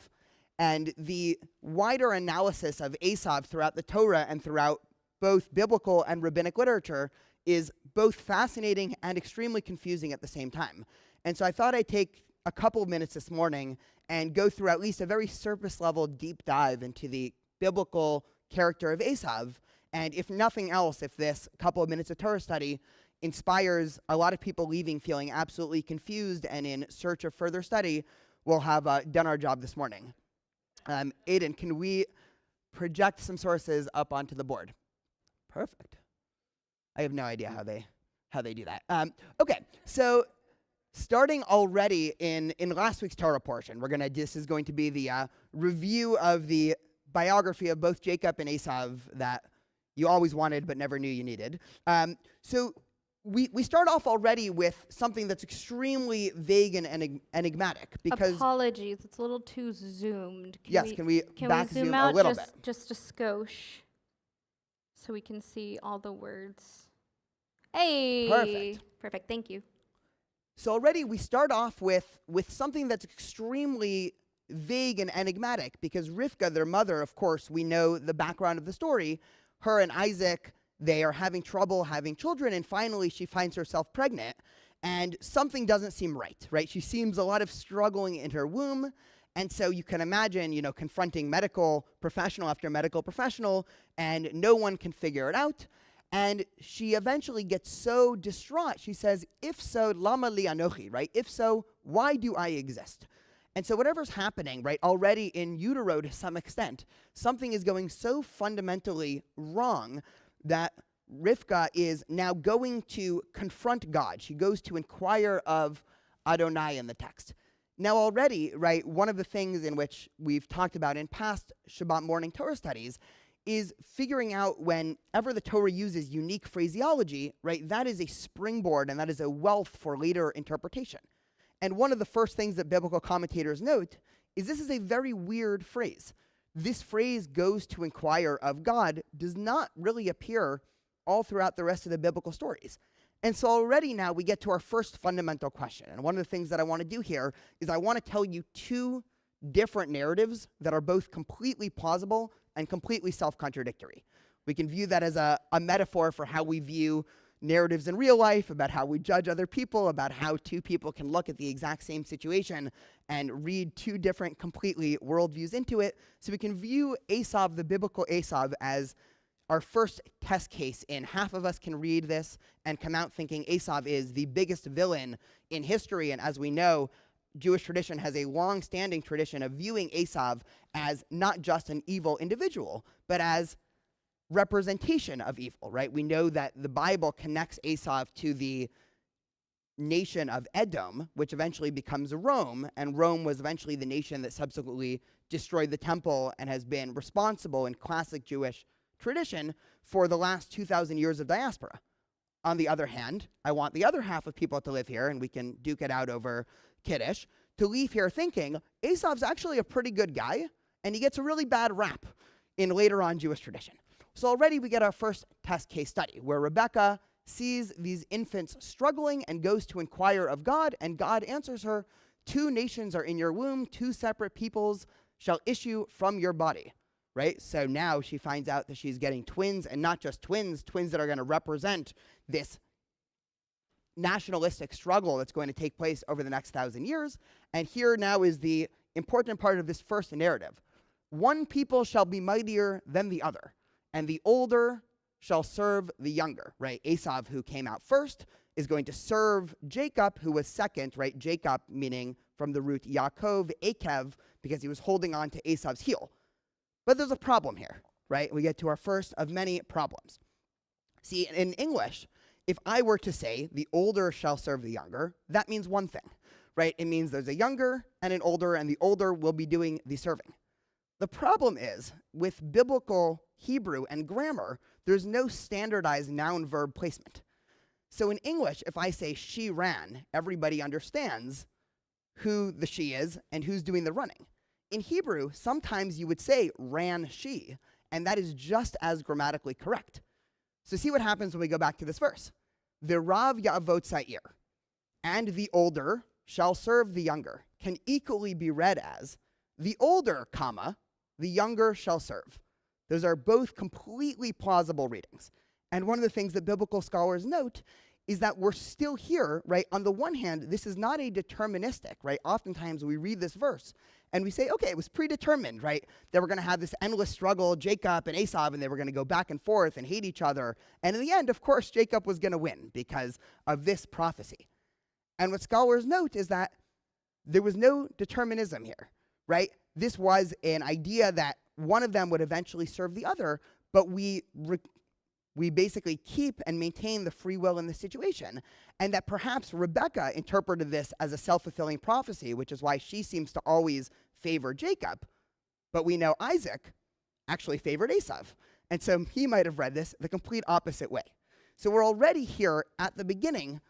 And the wider analysis of Esav throughout the Torah and throughout both biblical and rabbinic literature is both fascinating and extremely confusing at the same time. And so I thought I'd take a couple of minutes this morning and go through at least a very surface level deep dive into the biblical character of Esav. And if nothing else, if this couple of minutes of Torah study inspires a lot of people leaving feeling absolutely confused and in search of further study, we'll have done our job this morning. Aiden, can we project some sources up onto the board? Perfect. I have no idea how they do that. Okay, so starting already in last week's Torah portion, this is going to be the review of the biography of both Jacob and Esav that you always wanted but never knew you needed. So we start off already with something that's extremely vague and enigmatic because Apologies, it's a little too zoomed. can we back zoom out a little bit? Just a skosh so we can see all the words? Hey! Perfect, thank you. So already we start off with something that's extremely vague and enigmatic because Rivka, their mother, of course, we know the background of the story. Her and Isaac, they are having trouble having children, and finally she finds herself pregnant, and something doesn't seem right? She seems a lot of struggling in her womb, and so you can imagine, confronting medical professional after medical professional, and no one can figure it out. And she eventually gets so distraught, she says, if so, lama li anochi, right? If so, why do I exist? And so whatever's happening, right, already in utero to some extent, something is going so fundamentally wrong that Rivka is now going to confront God. She goes to inquire of Adonai in the text. Now already, right, one of the things in which we've talked about in past Shabbat morning Torah studies is figuring out whenever the Torah uses unique phraseology, right, that is a springboard and that is a wealth for later interpretation. And one of the first things that biblical commentators note is this is a very weird phrase. This phrase goes to inquire of God does not really appear all throughout the rest of the biblical stories. And so already now we get to our first fundamental question. And one of the things that I want to do here is I want to tell you two different narratives that are both completely plausible and completely self-contradictory. We can view that as a metaphor for how we view narratives in real life, about how we judge other people, about how two people can look at the exact same situation and read two different completely worldviews into it. So we can view Esav, the biblical Esav, as our first test case in half of us can read this and come out thinking Esav is the biggest villain in history. And as we know, Jewish tradition has a long-standing tradition of viewing Esav as not just an evil individual, but as representation of evil, right? We know that the Bible connects Esav to the nation of Edom, which eventually becomes Rome, and Rome was eventually the nation that subsequently destroyed the temple and has been responsible in classic Jewish tradition for the last 2,000 years of diaspora. On the other hand, I want the other half of people to live here, and we can duke it out over Kiddush, to leave here thinking Esav's actually a pretty good guy, and he gets a really bad rap in later on Jewish tradition. So already we get our first test case study, where Rebecca sees these infants struggling and goes to inquire of God, and God answers her, 2 nations are in your womb, 2 separate peoples shall issue from your body, right? So now she finds out that she's getting twins, and not just twins that are going to represent this nationalistic struggle that's going to take place over the next 1,000 years. And here now is the important part of this first narrative. One people shall be mightier than the other, and the older shall serve the younger, right? Esav, who came out first, is going to serve Jacob, who was second, right? Jacob meaning from the root Yaakov, Akev, because he was holding on to Esav's heel. But there's a problem here, right? We get to our first of many problems. See, in English, if I were to say the older shall serve the younger, that means one thing, right? It means there's a younger and an older, and the older will be doing the serving. The problem is, with biblical Hebrew and grammar, there's no standardized noun-verb placement. So in English, if I say she ran, everybody understands who the she is and who's doing the running. In Hebrew, sometimes you would say ran she, and that is just as grammatically correct. So see what happens when we go back to this verse. V'rav ya'avot sa'ir, and the older shall serve the younger, can equally be read as the older, comma, the younger shall serve. Those are both completely plausible readings. And one of the things that biblical scholars note is that we're still here, right? On the one hand, this is not a deterministic, right? Oftentimes we read this verse and we say, okay, it was predetermined, right? That we're going to have this endless struggle, Jacob and Esau, and they were going to go back and forth and hate each other. And in the end, of course, Jacob was going to win because of this prophecy. And what scholars note is that there was no determinism here, right? This was an idea that one of them would eventually serve the other, but we basically keep and maintain the free will in the situation. And that perhaps Rebecca interpreted this as a self-fulfilling prophecy, which is why she seems to always favor Jacob. But we know Isaac actually favored Esau. And so he might have read this the complete opposite way. So we're already here at the beginning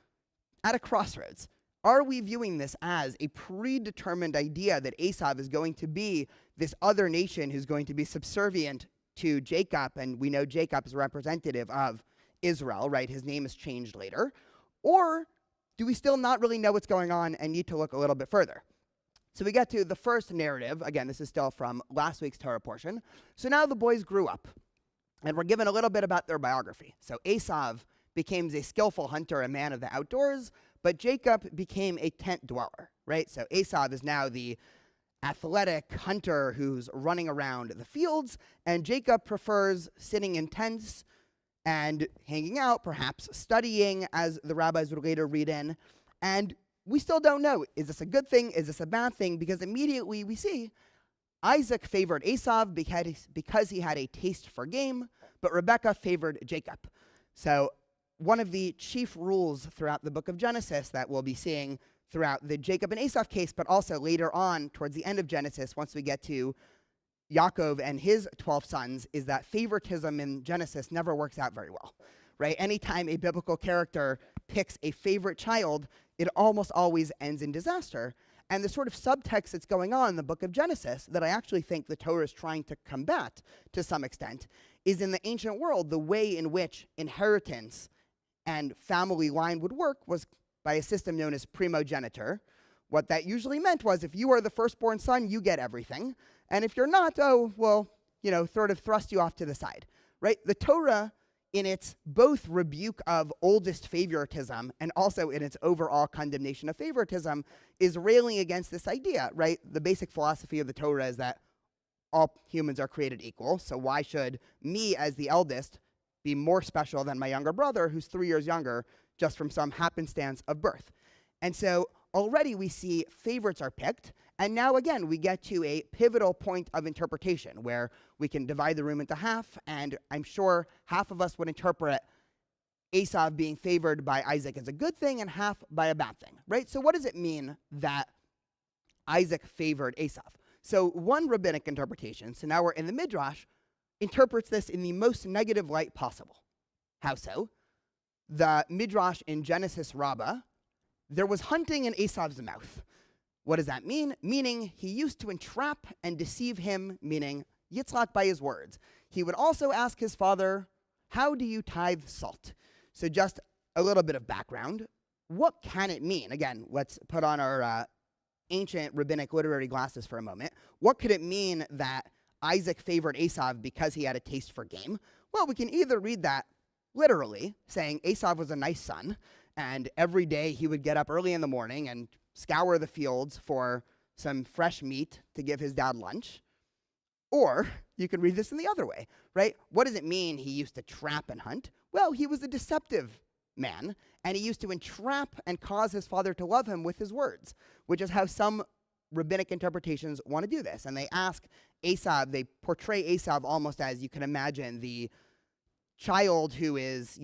at a crossroads. Are we viewing this as a predetermined idea that Esau is going to be this other nation who's going to be subservient to Jacob, and we know Jacob is representative of Israel, right? His name is changed later. Or do we still not really know what's going on and need to look a little bit further? So we get to the first narrative. Again, this is still from last week's Torah portion. So now the boys grew up, and we're given a little bit about their biography. So Esau became a skillful hunter, a man of the outdoors, but Jacob became a tent dweller, right? So Esau is now the athletic hunter who's running around the fields, and Jacob prefers sitting in tents and hanging out, perhaps studying, as the rabbis would later read in. And we still don't know, is this a good thing? Is this a bad thing? Because immediately we see Isaac favored Esau because he had a taste for game, but Rebekah favored Jacob. So one of the chief rules throughout the book of Genesis that we'll be seeing throughout the Jacob and Esau case, but also later on towards the end of Genesis, once we get to Yaakov and his 12 sons, is that favoritism in Genesis never works out very well, right? Anytime a biblical character picks a favorite child, it almost always ends in disaster. And the sort of subtext that's going on in the book of Genesis that I actually think the Torah is trying to combat to some extent is in the ancient world, the way in which inheritance and family line would work was by a system known as primogeniture. What that usually meant was if you are the firstborn son, you get everything. And if you're not, sort of thrust you off to the side, right? The Torah, in its both rebuke of oldest favoritism and also in its overall condemnation of favoritism, is railing against this idea, right? The basic philosophy of the Torah is that all humans are created equal, so why should me as the eldest be more special than my younger brother who's 3 years younger just from some happenstance of birth? And so already we see favorites are picked, and now again we get to a pivotal point of interpretation where we can divide the room into half, and I'm sure half of us would interpret Esau being favored by Isaac as a good thing and half by a bad thing, right? So what does it mean that Isaac favored Esau? So one rabbinic interpretation, so now we're in the Midrash, interprets this in the most negative light possible. How so? The Midrash in Genesis Rabbah, there was hunting in Esau's mouth. What does that mean? Meaning he used to entrap and deceive him, meaning Yitzhak by his words. He would also ask his father, how do you tithe salt? So just a little bit of background. What can it mean? Again, let's put on our ancient rabbinic literary glasses for a moment. What could it mean that Isaac favored Esau because he had a taste for game? Well, we can either read that literally, saying Esau was a nice son, and every day he would get up early in the morning and scour the fields for some fresh meat to give his dad lunch. Or you could read this in the other way, right? What does it mean he used to trap and hunt? Well, he was a deceptive man, and he used to entrap and cause his father to love him with his words, which is how some rabbinic interpretations want to do this. And they ask Esau, they portray Esau almost as, you can imagine, the child who is,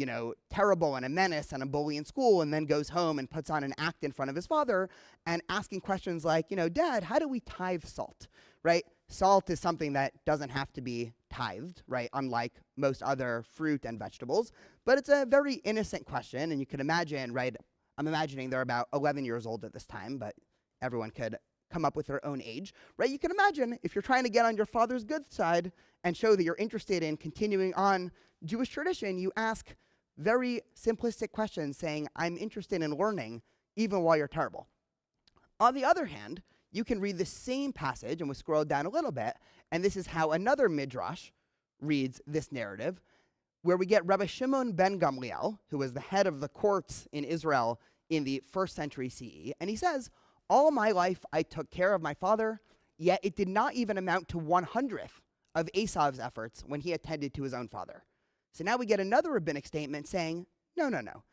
terrible and a menace and a bully in school and then goes home and puts on an act in front of his father and asking questions like, Dad, how do we tithe salt, right? Salt is something that doesn't have to be tithed, right? Unlike most other fruit and vegetables. But it's a very innocent question, and you can imagine, right? I'm imagining they're about 11 years old at this time, but everyone could come up with their own age, right? You can imagine if you're trying to get on your father's good side and show that you're interested in continuing on Jewish tradition, you ask very simplistic questions saying, I'm interested in learning even while you're terrible. On the other hand, you can read the same passage, and we'll scroll down a little bit, and this is how another midrash reads this narrative, where we get Rabbi Shimon ben Gamliel, who was the head of the courts in Israel in the 1st century CE, and he says, all my life I took care of my father, yet it did not even amount to 1/100th of Esav's efforts when he attended to his own father. So now we get another rabbinic statement saying, no.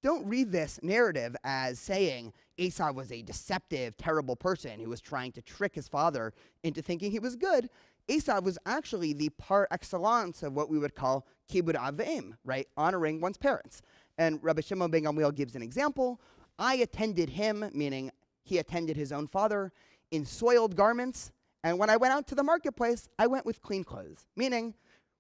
Don't read this narrative as saying Esav was a deceptive, terrible person who was trying to trick his father into thinking he was good. Esav was actually the par excellence of what we would call kibud av v'em, right? Honoring one's parents. And Rabbi Shimon ben Gamliel gives an example. I attended him, meaning he attended his own father, in soiled garments. And when I went out to the marketplace, I went with clean clothes, meaning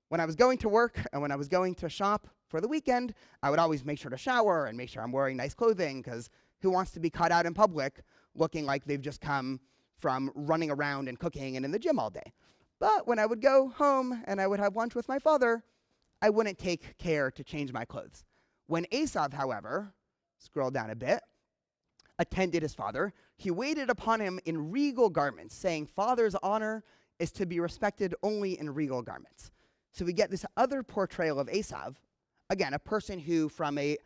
when I was going to work and when I was going to shop for the weekend, I would always make sure to shower and make sure I'm wearing nice clothing, because who wants to be caught out in public looking like they've just come from running around and cooking and in the gym all day? But when I would go home and I would have lunch with my father, I wouldn't take care to change my clothes. When Esav, however, scroll down a bit, attended his father, he waited upon him in regal garments, saying, father's honor is to be respected only in regal garments. So we get this other portrayal of Esav, again, a person who, from a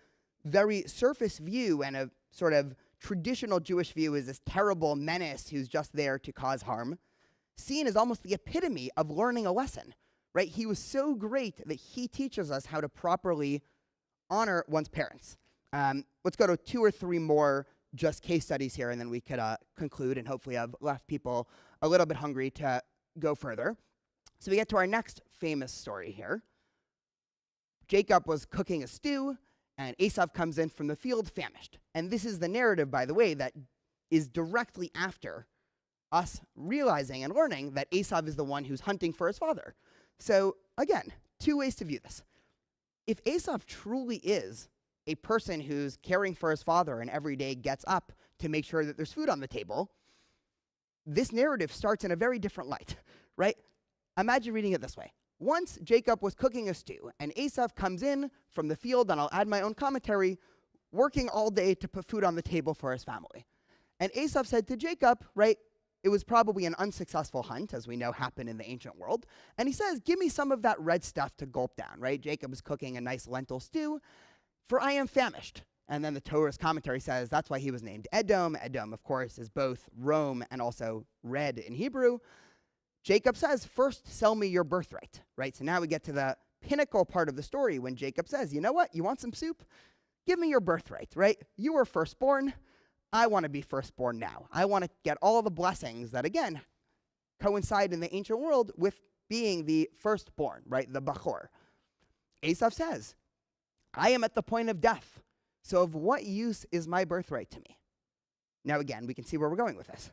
very surface view and a sort of traditional Jewish view, is this terrible menace who's just there to cause harm, seen as almost the epitome of learning a lesson, right? He was so great that he teaches us how to properly honor one's parents. Let's go to 2 or 3 more just case studies here, and then we could conclude and hopefully have left people a little bit hungry to go further. So we get to our next famous story here. Jacob was cooking a stew, and Esav comes in from the field famished. And this is the narrative, by the way, that is directly after us realizing and learning that Esav is the one who's hunting for his father. So again, 2 ways to view this. If Esav truly is a person who's caring for his father and every day gets up to make sure that there's food on the table, this narrative starts in a very different light, right? Imagine reading it this way. Once Jacob was cooking a stew, and Esav comes in from the field, and I'll add my own commentary, working all day to put food on the table for his family. And Esav said to Jacob, right, it was probably an unsuccessful hunt, as we know happened in the ancient world, and he says, give me some of that red stuff to gulp down, right? Jacob is cooking a nice lentil stew, for I am famished. And then the Torah's commentary says that's why he was named Edom. Edom, of course, is both Rome and also red in Hebrew. Jacob says, first sell me your birthright, right? So now we get to the pinnacle part of the story when Jacob says, you know what? You want some soup? Give me your birthright, right? You were firstborn. I want to be firstborn now. I want to get all the blessings that, again, coincide in the ancient world with being the firstborn, right? The Bachor. Esav says, I am at the point of death. So of what use is my birthright to me? Now, again, we can see where we're going with this.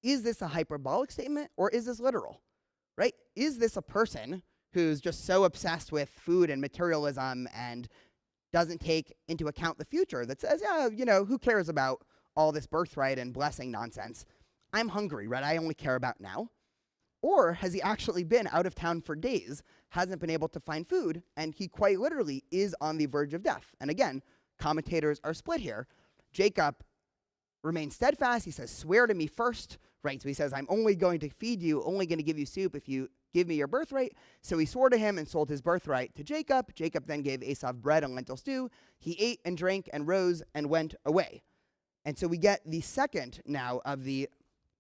Is this a hyperbolic statement or is this literal, right? Is this a person who's just so obsessed with food and materialism and doesn't take into account the future that says, yeah, you know, who cares about all this birthright and blessing nonsense? I'm hungry, right? I only care about now. Or has he actually been out of town for days, hasn't been able to find food, and he quite literally is on the verge of death? And again, commentators are split here. Jacob remains steadfast. He says, swear to me first, right? So he says, I'm only going to feed you, only going to give you soup if you give me your birthright. So he swore to him and sold his birthright to Jacob. Jacob then gave Esav bread and lentil stew. He ate and drank and rose and went away. And so we get the second now of the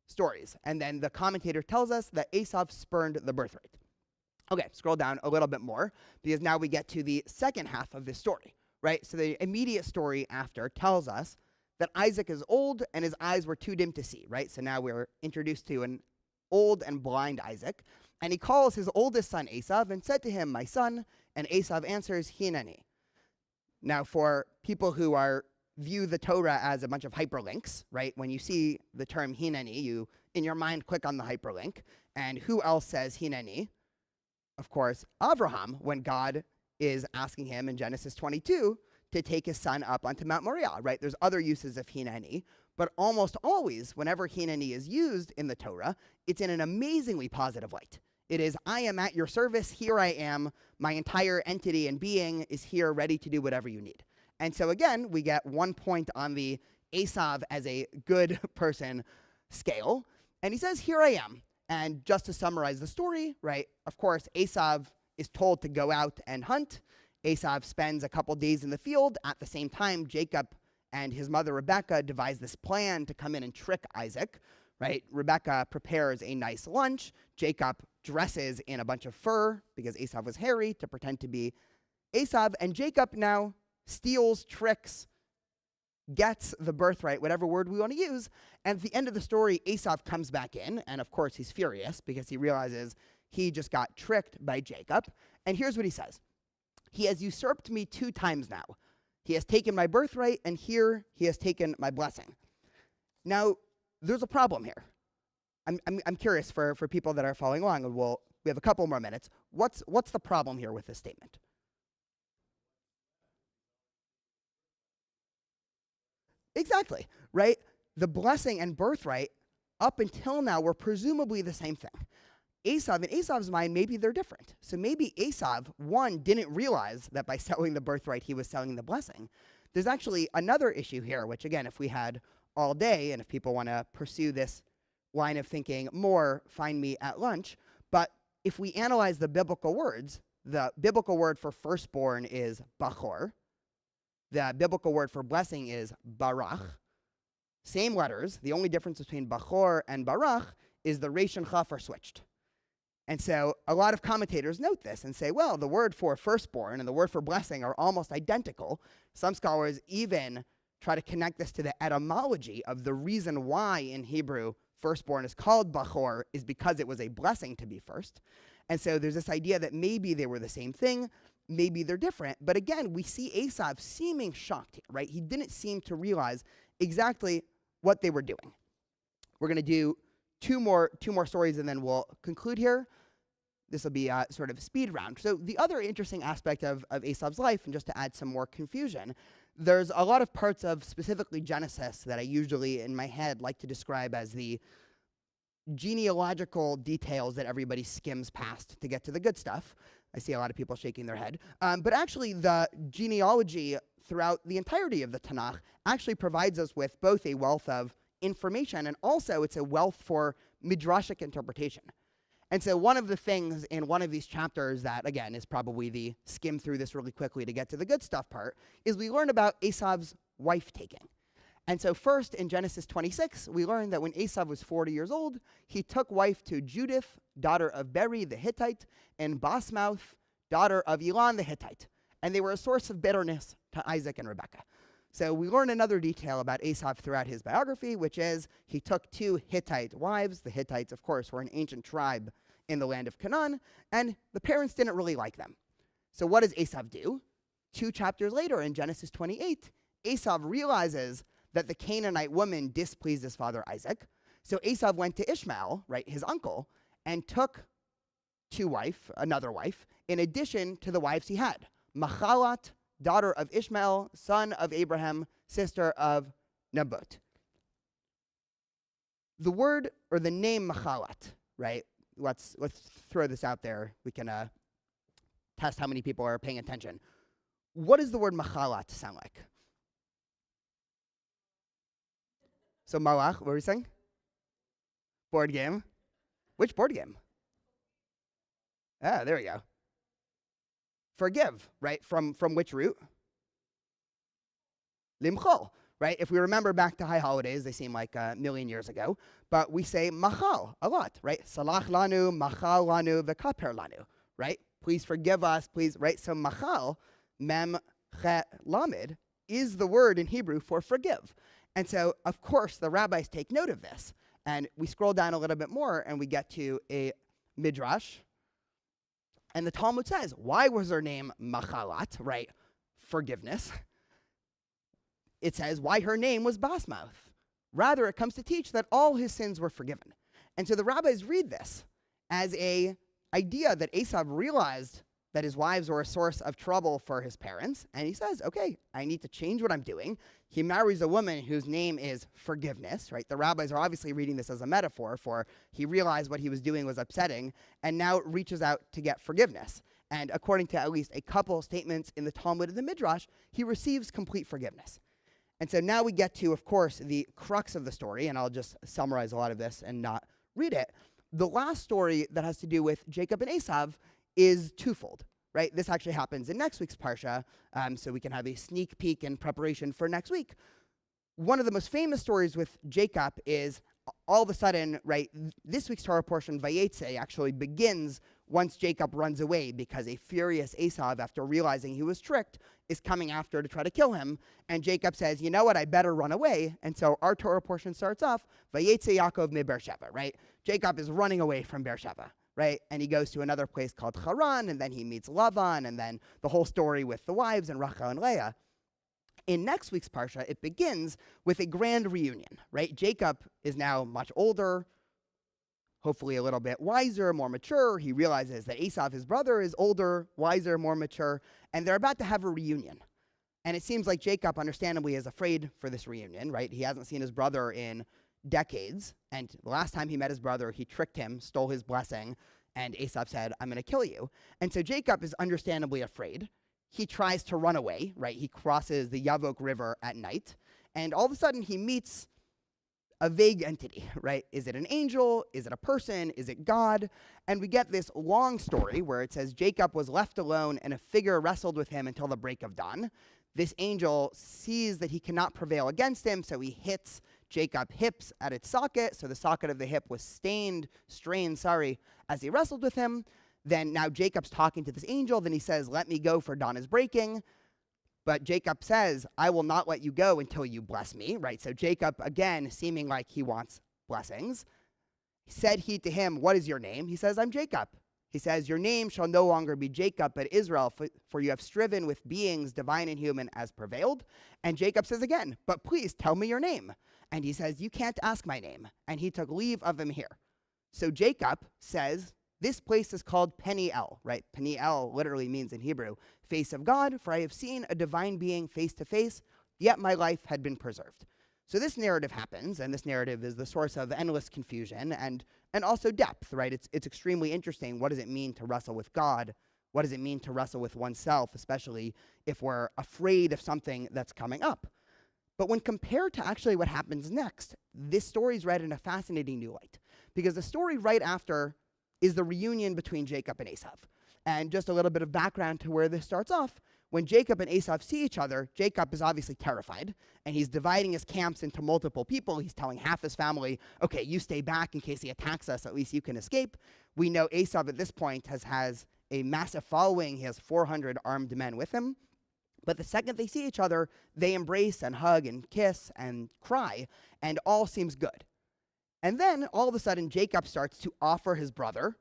stories. And then the commentator tells us that Esav spurned the birthright. Okay, scroll down a little bit more, because now we get to the second half of this story, right? So the immediate story after tells us that Isaac is old and his eyes were too dim to see, right? So now we're introduced to an old and blind Isaac. And he calls his oldest son Esav and said to him, my son. And Esav answers, Hineni. Now for people who view the Torah as a bunch of hyperlinks, right? When you see the term Hineni, you, in your mind, click on the hyperlink. And who else says Hineni? Of course, Avraham, when God is asking him in Genesis 22 to take his son up onto Mount Moriah, right? There's other uses of Hineni, But almost always, whenever Hineni is used in the Torah, it's in an amazingly positive light. It is, I am at your service, here I am, my entire entity and being is here ready to do whatever you need. And so again, we get 1 point on the Esav as a good person scale. And he says, here I am. And just to summarize the story, right, of course, Esav is told to go out and hunt. Esav spends a couple days in the field. At the same time, Jacob and his mother Rebekah devise this plan to come in and trick Isaac, right? Rebekah prepares a nice lunch. Jacob dresses in a bunch of fur because Esav was hairy to pretend to be Esav. And Jacob now steals, tricks, gets the birthright, whatever word we want to use. And at the end of the story, Esav comes back in. And of course, he's furious because he realizes he just got tricked by Jacob. And here's what he says. He has usurped me 2 times now. He has taken my birthright, and here he has taken my blessing. Now, there's a problem here. I'm curious for people that are following along, and we have a couple more minutes. What's the problem here with this statement? Exactly, right? The blessing and birthright, up until now, were presumably the same thing. Esav, in Esav's mind, maybe they're different. So maybe Esav, one, didn't realize that by selling the birthright, he was selling the blessing. There's actually another issue here, which again, if we had all day, and if people want to pursue this line of thinking more, find me at lunch. But if we analyze the biblical words, the biblical word for firstborn is bachor. The biblical word for blessing is barach. Same letters. The only difference between bachor and barach is the resh and chaf are switched. And so a lot of commentators note this and say, well, the word for firstborn and the word for blessing are almost identical. Some scholars even try to connect this to the etymology of the reason why in Hebrew firstborn is called bachor is because it was a blessing to be first. And so there's this idea that maybe they were the same thing, maybe they're different. But again, we see Esav seeming shocked here, right? He didn't seem to realize exactly what they were doing. We're going to do two more stories, and then we'll conclude here. This will be a sort of speed round. So the other interesting aspect of Esav's life, and just to add some more confusion, there's a lot of parts of specifically Genesis that I usually in my head like to describe as the genealogical details that everybody skims past to get to the good stuff. I see a lot of people shaking their head. But actually the genealogy throughout the entirety of the Tanakh actually provides us with both a wealth of information, and also it's a wealth for midrashic interpretation. And so one of the things in one of these chapters that, again, is probably the skim through this really quickly to get to the good stuff part, is we learn about Esav's wife-taking. And so first, in Genesis 26, we learn that when Esav was 40 years old, he took wife to Judith, daughter of Beri the Hittite, and Basmouth, daughter of Elon the Hittite. And they were a source of bitterness to Isaac and Rebekah. So we learn another detail about Esav throughout his biography, which is he took 2 Hittite wives. The Hittites, of course, were an ancient tribe in the land of Canaan, and the parents didn't really like them. So what does Esav do? 2 chapters later, in Genesis 28, Esav realizes that the Canaanite woman displeased his father Isaac. So Esav went to Ishmael, right, his uncle, and took another wife, in addition to the wives he had. Machalat, daughter of Ishmael, son of Abraham, sister of Nabot. The word, or the name Machalat, right? Let's throw this out there. We can test how many people are paying attention. What does the word Machalat sound like? So Malach, what were you saying? Board game. Which board game? Ah, there we go. Forgive, right? From which root? Limchol, right? If we remember back to high holidays, they seem like a million years ago, but we say machal a lot, right? Salach lanu, machal lanu, v'kaper lanu, right? Please forgive us, please, right? So machal, mem chet lamed, is the word in Hebrew for forgive. And so, of course, the rabbis take note of this. And we scroll down a little bit more, and we get to a midrash. And the Talmud says, why was her name Machalat, right? Forgiveness. It says why her name was Basmouth. Rather, it comes to teach that all his sins were forgiven. And so the rabbis read this as a idea that Esav realized that his wives were a source of trouble for his parents, and he says, okay, I need to change what I'm doing. He marries a woman whose name is Forgiveness, right? The rabbis are obviously reading this as a metaphor for he realized what he was doing was upsetting, and now reaches out to get forgiveness. And according to at least a couple statements in the Talmud and the Midrash, he receives complete forgiveness. And so now we get to, of course, the crux of the story, and I'll just summarize a lot of this and not read it. The last story that has to do with Jacob and Esav is twofold, right? This actually happens in next week's Parsha, so we can have a sneak peek in preparation for next week. One of the most famous stories with Jacob is all of a sudden, right, this week's Torah portion, Vayetze, actually begins once Jacob runs away because a furious Esav, after realizing he was tricked, is coming after to try to kill him. And Jacob says, you know what, I better run away. And so our Torah portion starts off, Vayetze Yaakov me Beersheba, right? Jacob is running away from Beersheba, right? And he goes to another place called Haran, and then he meets Lavan, and then the whole story with the wives and Rachel and Leah. In next week's Parsha, it begins with a grand reunion, right? Jacob is now much older, hopefully a little bit wiser, more mature. He realizes that Esav, his brother, is older, wiser, more mature, and they're about to have a reunion. And it seems like Jacob, understandably, is afraid for this reunion, right? He hasn't seen his brother in decades, and the last time he met his brother, he tricked him, stole his blessing, and Esav said, I'm going to kill you. And so Jacob is understandably afraid. He tries to run away, right? He crosses the Yavok River at night, and all of a sudden he meets a vague entity, right? Is it an angel? Is it a person? Is it God? And we get this long story where it says Jacob was left alone and a figure wrestled with him until the break of dawn. This angel sees that he cannot prevail against him, so he hits Jacob's hips at its socket. So the socket of the hip was strained, as he wrestled with him. Then now Jacob's talking to this angel. Then he says, let me go, for dawn is breaking. But Jacob says, I will not let you go until you bless me, right? So Jacob, again, seeming like he wants blessings. Said he to him, what is your name? He says, I'm Jacob. He says, your name shall no longer be Jacob, but Israel, for you have striven with beings divine and human as prevailed. And Jacob says again, but please tell me your name. And he says, you can't ask my name. And he took leave of him here. So Jacob says, this place is called Peniel, right? Peniel literally means in Hebrew, face of God, for I have seen a divine being face to face, yet my life had been preserved. So this narrative happens, and this narrative is the source of endless confusion and also depth, right? It's extremely interesting. What does it mean to wrestle with God? What does it mean to wrestle with oneself, especially if we're afraid of something that's coming up? But when compared to actually what happens next, this story is read in a fascinating new light, because the story right after is the reunion between Jacob and Esav. And just a little bit of background to where this starts off. When Jacob and Esav see each other, Jacob is obviously terrified, and he's dividing his camps into multiple people. He's telling half his family, okay, you stay back in case he attacks us, at least you can escape. We know Esav at this point has a massive following. He has 400 armed men with him. But the second they see each other, they embrace and hug and kiss and cry, and all seems good. And then, all of a sudden, Jacob starts to offer his brother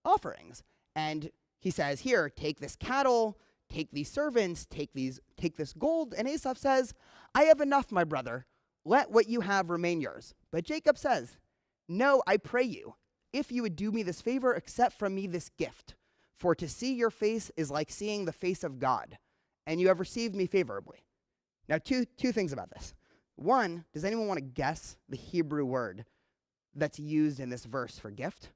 offerings. And he says, here, take this cattle, take these servants, take this gold. And Esav says, I have enough, my brother. Let what you have remain yours. But Jacob says, no, I pray you, if you would do me this favor, accept from me this gift. For to see your face is like seeing the face of God, and you have received me favorably. Now, two things about this. One, does anyone want to guess the Hebrew word that's used in this verse for gift?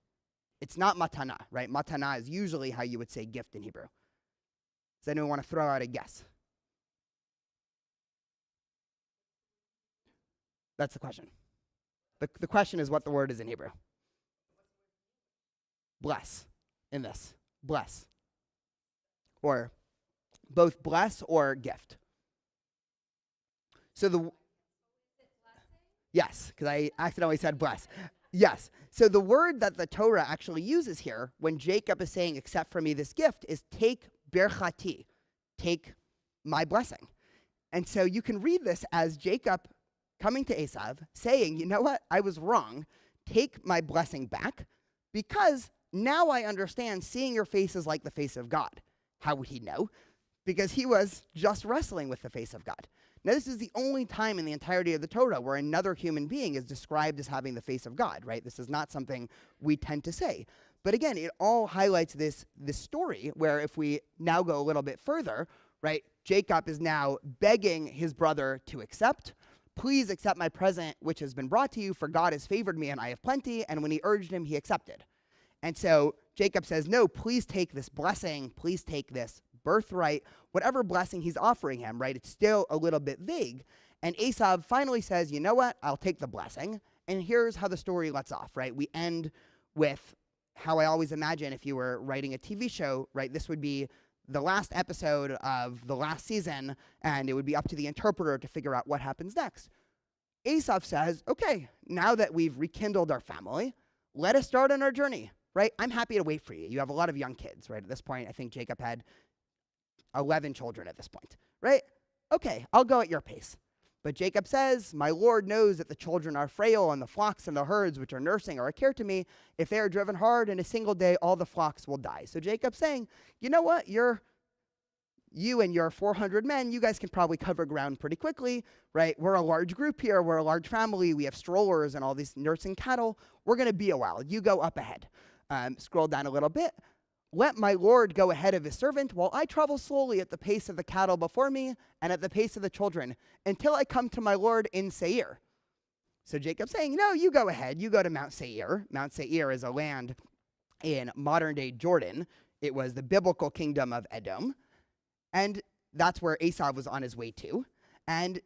It's not matana, right? Matana is usually how you would say gift in Hebrew. Does anyone want to throw out a guess? That's the question. The question is what the word is in Hebrew. Bless in this. Bless. Or both bless or gift. So yes, because I accidentally said bless. Yes. So the word that the Torah actually uses here when Jacob is saying, accept from me this gift, is take berchati, take my blessing. And so you can read this as Jacob coming to Esav, saying, you know what, I was wrong. Take my blessing back, because now I understand seeing your face is like the face of God. How would he know? Because he was just wrestling with the face of God. Now, this is the only time in the entirety of the Torah where another human being is described as having the face of God, right? This is not something we tend to say. But again, it all highlights this story where if we now go a little bit further, right, Jacob is now begging his brother to accept. Please accept my present which has been brought to you, for God has favored me and I have plenty. And when he urged him, he accepted. And so Jacob says, no, please take this blessing. Please take this birthright, whatever blessing he's offering him, right? It's still a little bit vague. And Esau finally says, you know what? I'll take the blessing. And here's how the story lets off, right? We end with how I always imagine if you were writing a TV show, right? This would be the last episode of the last season, and it would be up to the interpreter to figure out what happens next. Esau says, okay, now that we've rekindled our family, let us start on our journey, right? I'm happy to wait for you. You have a lot of young kids, right? At this point, I think Jacob had 11 children at this point, right? Okay, I'll go at your pace. But Jacob says, my Lord knows that the children are frail, and the flocks and the herds which are nursing are a care to me. If they are driven hard in a single day, all the flocks will die. So Jacob's saying, you know what? You and your 400 men, you guys can probably cover ground pretty quickly, right? We're a large group here. We're a large family. We have strollers and all these nursing cattle. We're going to be a while. You go up ahead. Scroll down a little bit. Let my Lord go ahead of his servant while I travel slowly at the pace of the cattle before me and at the pace of the children until I come to my Lord in Seir. So Jacob's saying, no, you go ahead. You go to Mount Seir. Mount Seir is a land in modern-day Jordan. It was the biblical kingdom of Edom. And that's where Esau was on his way to. And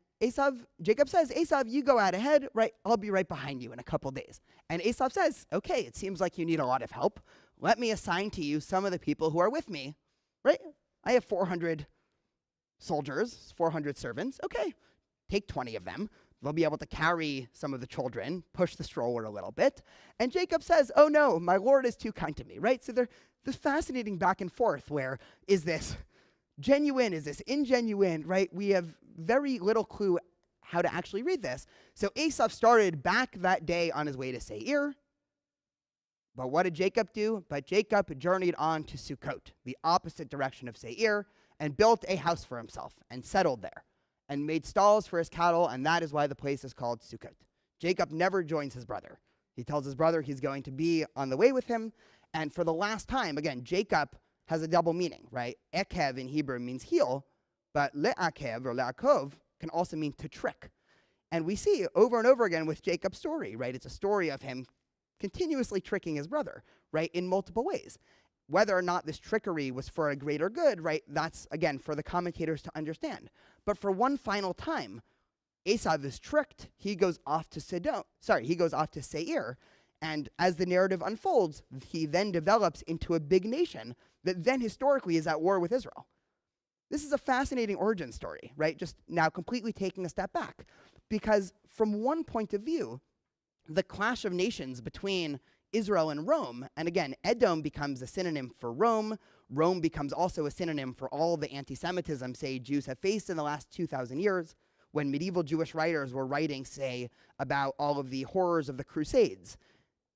Jacob says, Esau, you go out ahead, right? I'll be right behind you in a couple days. And Esau says, okay, it seems like you need a lot of help. Let me assign to you some of the people who are with me, right? I have 400 soldiers, 400 servants. Okay, take 20 of them. They'll be able to carry some of the children, push the stroller a little bit. And Jacob says, oh no, my Lord is too kind to me, right? So there's this fascinating back and forth where, is this genuine? Is this ingenuine, right? We have very little clue how to actually read this. So Esau started back that day on his way to Seir. But what did Jacob do? But Jacob journeyed on to Sukkot, the opposite direction of Seir, and built a house for himself and settled there and made stalls for his cattle, and that is why the place is called Sukkot. Jacob never joins his brother. He tells his brother he's going to be on the way with him, and for the last time, again, Jacob has a double meaning, right? Ekev in Hebrew means heel, but le'akev or le'akov can also mean to trick. And we see over and over again with Jacob's story, right? It's a story of him continuously tricking his brother, right, in multiple ways. Whether or not this trickery was for a greater good, right, that's, again, for the commentators to understand. But for one final time, Esau is tricked. He goes off to Seir, and as the narrative unfolds, he then develops into a big nation that then historically is at war with Israel. This is a fascinating origin story, right, just now completely taking a step back. Because from one point of view, the clash of nations between Israel and Rome, and again, Edom becomes a synonym for Rome. Rome becomes also a synonym for all the anti-Semitism, say, Jews have faced in the last 2,000 years. When medieval Jewish writers were writing, say, about all of the horrors of the Crusades,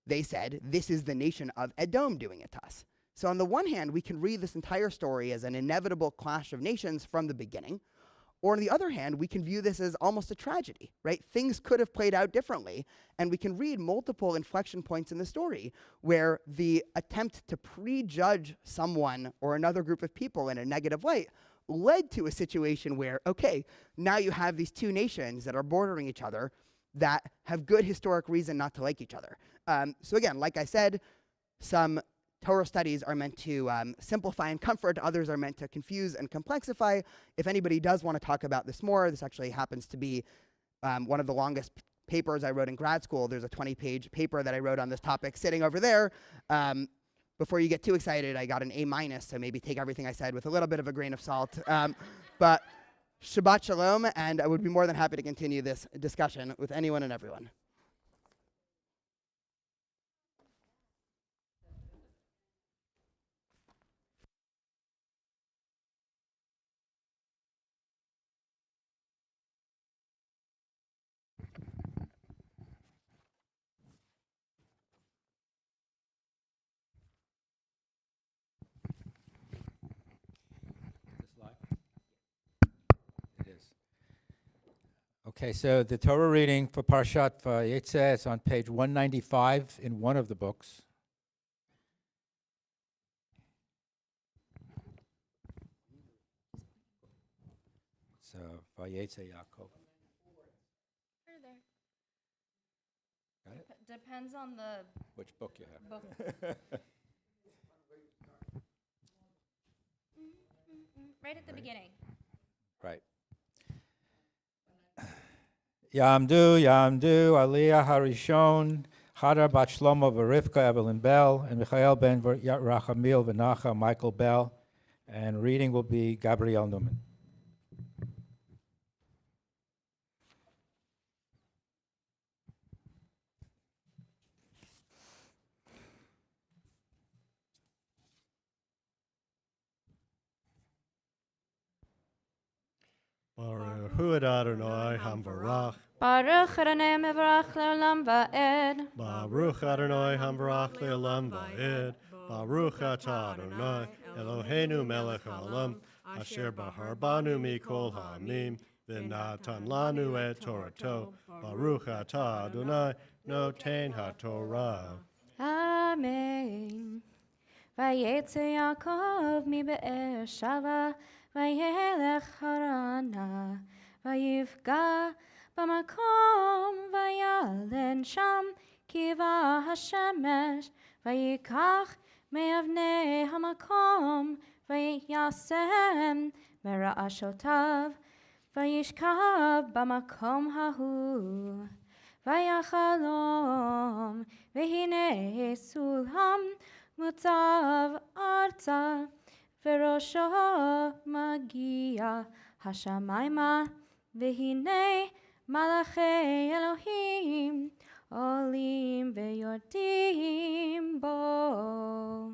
they said, this is the nation of Edom doing it to us. So on the one hand, we can read this entire story as an inevitable clash of nations from the beginning. Or on the other hand, we can view this as almost a tragedy, right? Things could have played out differently, and we can read multiple inflection points in the story where the attempt to prejudge someone or another group of people in a negative light led to a situation where, okay, now you have these two nations that are bordering each other that have good historic reason not to like each other. So again, like I said, some Torah studies are meant to simplify and comfort. Others are meant to confuse and complexify. If anybody does want to talk about this more, this actually happens to be one of the longest papers I wrote in grad school. There's a 20-page paper that I wrote on this topic sitting over there. Before you get too excited, I got an A-, so maybe take everything I said with a little bit of a grain of salt. But Shabbat Shalom, and I would be more than happy to continue this discussion with anyone and everyone. It is. Okay, so the Torah reading for Parshat Vayetze is on page 195 in one of the books. It's Vayetze Yaakov. Further. Got it? Depends on the Which book you have? book. Right at the beginning. Right. Yamdu, Aliyah Harishon, Hadar Bat Shlomo Verivka, Evelyn Bell, and Michael Ben Rachamil Venacha, Michael Bell. And reading will be Gabrielle Newman. Baruch hu Adonai Hamvarach. Baruch Adonai mevarach le'olam va'ed. Baruch Adonai Hamvarach le'olam va'ed. Baruch atah Adonai Eloheinu melech haolam asher bahar banu mikol ha'amim v'natan lanu et Torato. Baruch atah Adonai noten haTorah. Amen. Vayetze Yaakov mi be'er shava, vayelech harana, vayivga b'makom, vayalen sham kiva hashemesh, vayikach me'avnei hamakom, vayasem mera'ashotav, vayishkav b'makom hahu. Vayachalom, v'hinei sulam mutav arta, v'rosho magia hashamayma, v'hinei malachei Elohim olim v'yordim bo.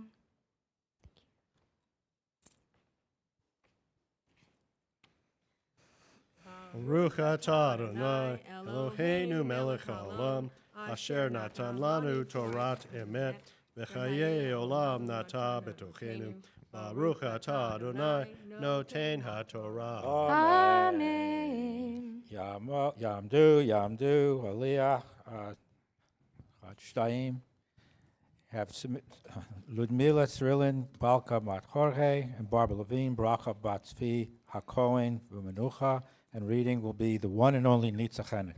Baruch atah Adonai Eloheinu melech haolam asher natan lanu Torat emet v'chayei olam nata betochenu. Baruch atah Adonai noten haTorah. Amen. Yamdu, Aliyah, Shtayim. Have Ludmila Thrillin, Balka Mat Jorge, and Barbara Levine, Bracha Bat Tzvi, HaKohen, V'menucha, and reading will be the one and only Nitzachanek.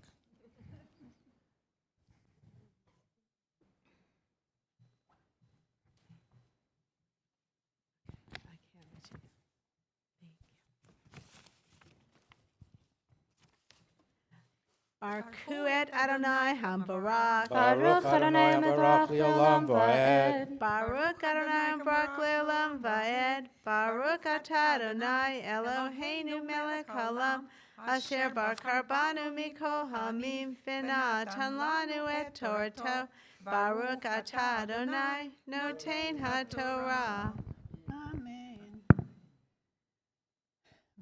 Baruch et Adonai Hamvarach. Baruch Adonai mevarach le'olam va'ed. Baruch Adonai Hamvarach le'olam va'ed. Baruch atah Adonai Eloheinu melech haolam asher bakar banu mikol hamim v'natan lanu et Torato. Baruch atah Adonai noten haTorah. Amen.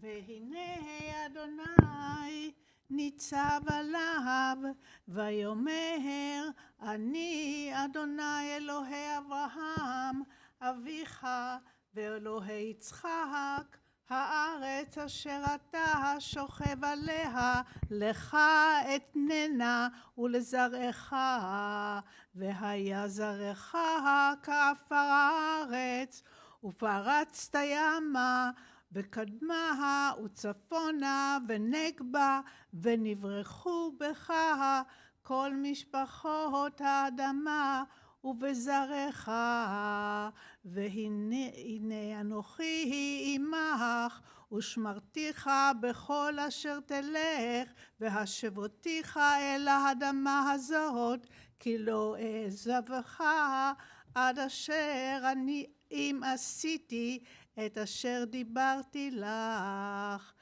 והנה אדוני ניצב עליו, ויאמר, אני אדוני אלוהי אברהם, אביך, ואלוהי יצחק, הארץ אשר אתה שוכב עליה, לך אתננה ולזרעך, והיה זרעך כעפר הארץ, ופרצת ימה, וקדמה וצפונה ונגבה, ונברחו בך כל משפחות האדמה ובזרעך. והנה אנוכי עמך, ושמרתיך בכל אשר תלך, והשבותיך אל האדמה הזאת, כי לא אעזבך עד אשר אני אם עשיתי את אשר דיברתי לך.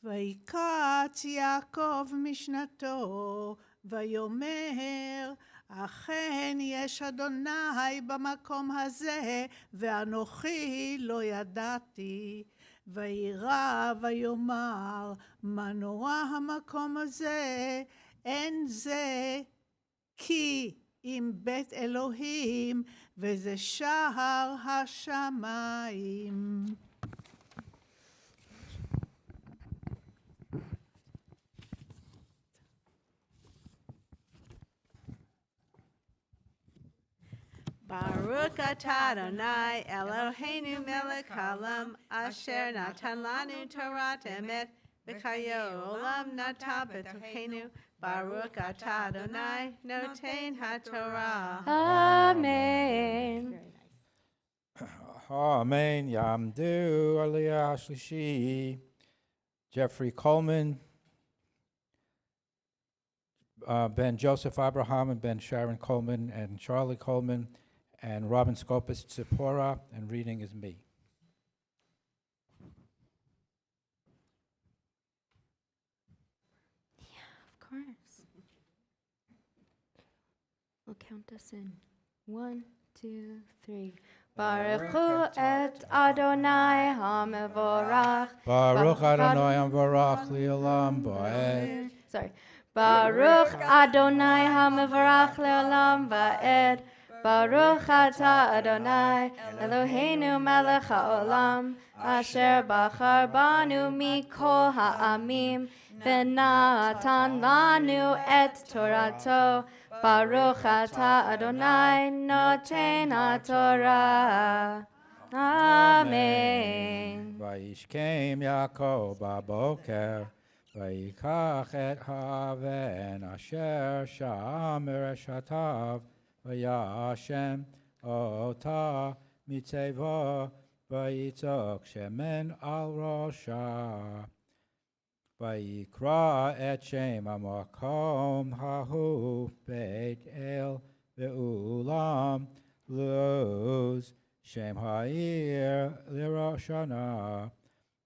ויקץ יעקב משנתו, ויאמר, אכן יש אדוני במקום הזה, ואנוכי לא ידעתי. וירא ויאמר, מה נורא המקום הזה, אין זה כי עם בית אלוהים, וזה שער השמיים. Baruch atah Adonai Eloheinu melech haolam asher natan lanu Torat emet V'chayo olam nata b'tochenu. Baruch atah Adonai noten haTorah. Amen. Amen. Yamdu Aliyah Shlishi. Jeffrey Coleman, Ben Joseph Abraham, and Ben Sharon Coleman, and Charlie Coleman, and Robin Scopus Zipporah, and reading is me. Of course. We'll count us in. 1, 2, 3. Baruch hu et Adonai hamevorach. Baruch Adonai Amvarach Li'olam Va'ed. Sorry. Baruch Adonai hamevorach leolam va'ed. Baruch atah Adonai Eloheinu melech haolam asher bachar banu mikol ha'amim v'natan lanu et torato. Baruch atah Adonai noten haTorah. Amen. Vayishkem Yaakov baboker, vayikach et haven asher sham ereshatav, vayashem ota mitzeva, vayitzok shemen al rosha. Vayikra et shem hamakom hahu beit el ve'ulam luz. Shem ha'ir liroshana,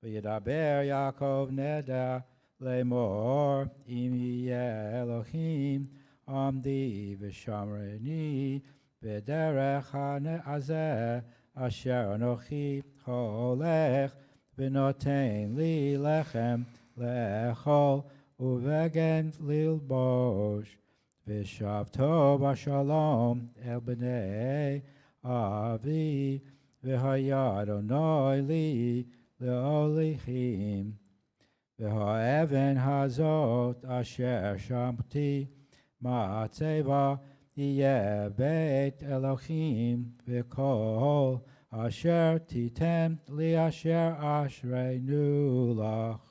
v'yidaber Yaakov neda lemor, im yeh Elohim amdi v'shamreni, v'derech ha'ne'azeh asher anochi cholech, v'noten li lechem le'echol, u'vegen lilbosh, v'shavto b'shalom el b'nei Avi v'haya Adonai li le'olichim v'ha'even hazot asher shamti ma'atzeva yeh beit Elohim v'kol asher titem li asher ashreinu lach.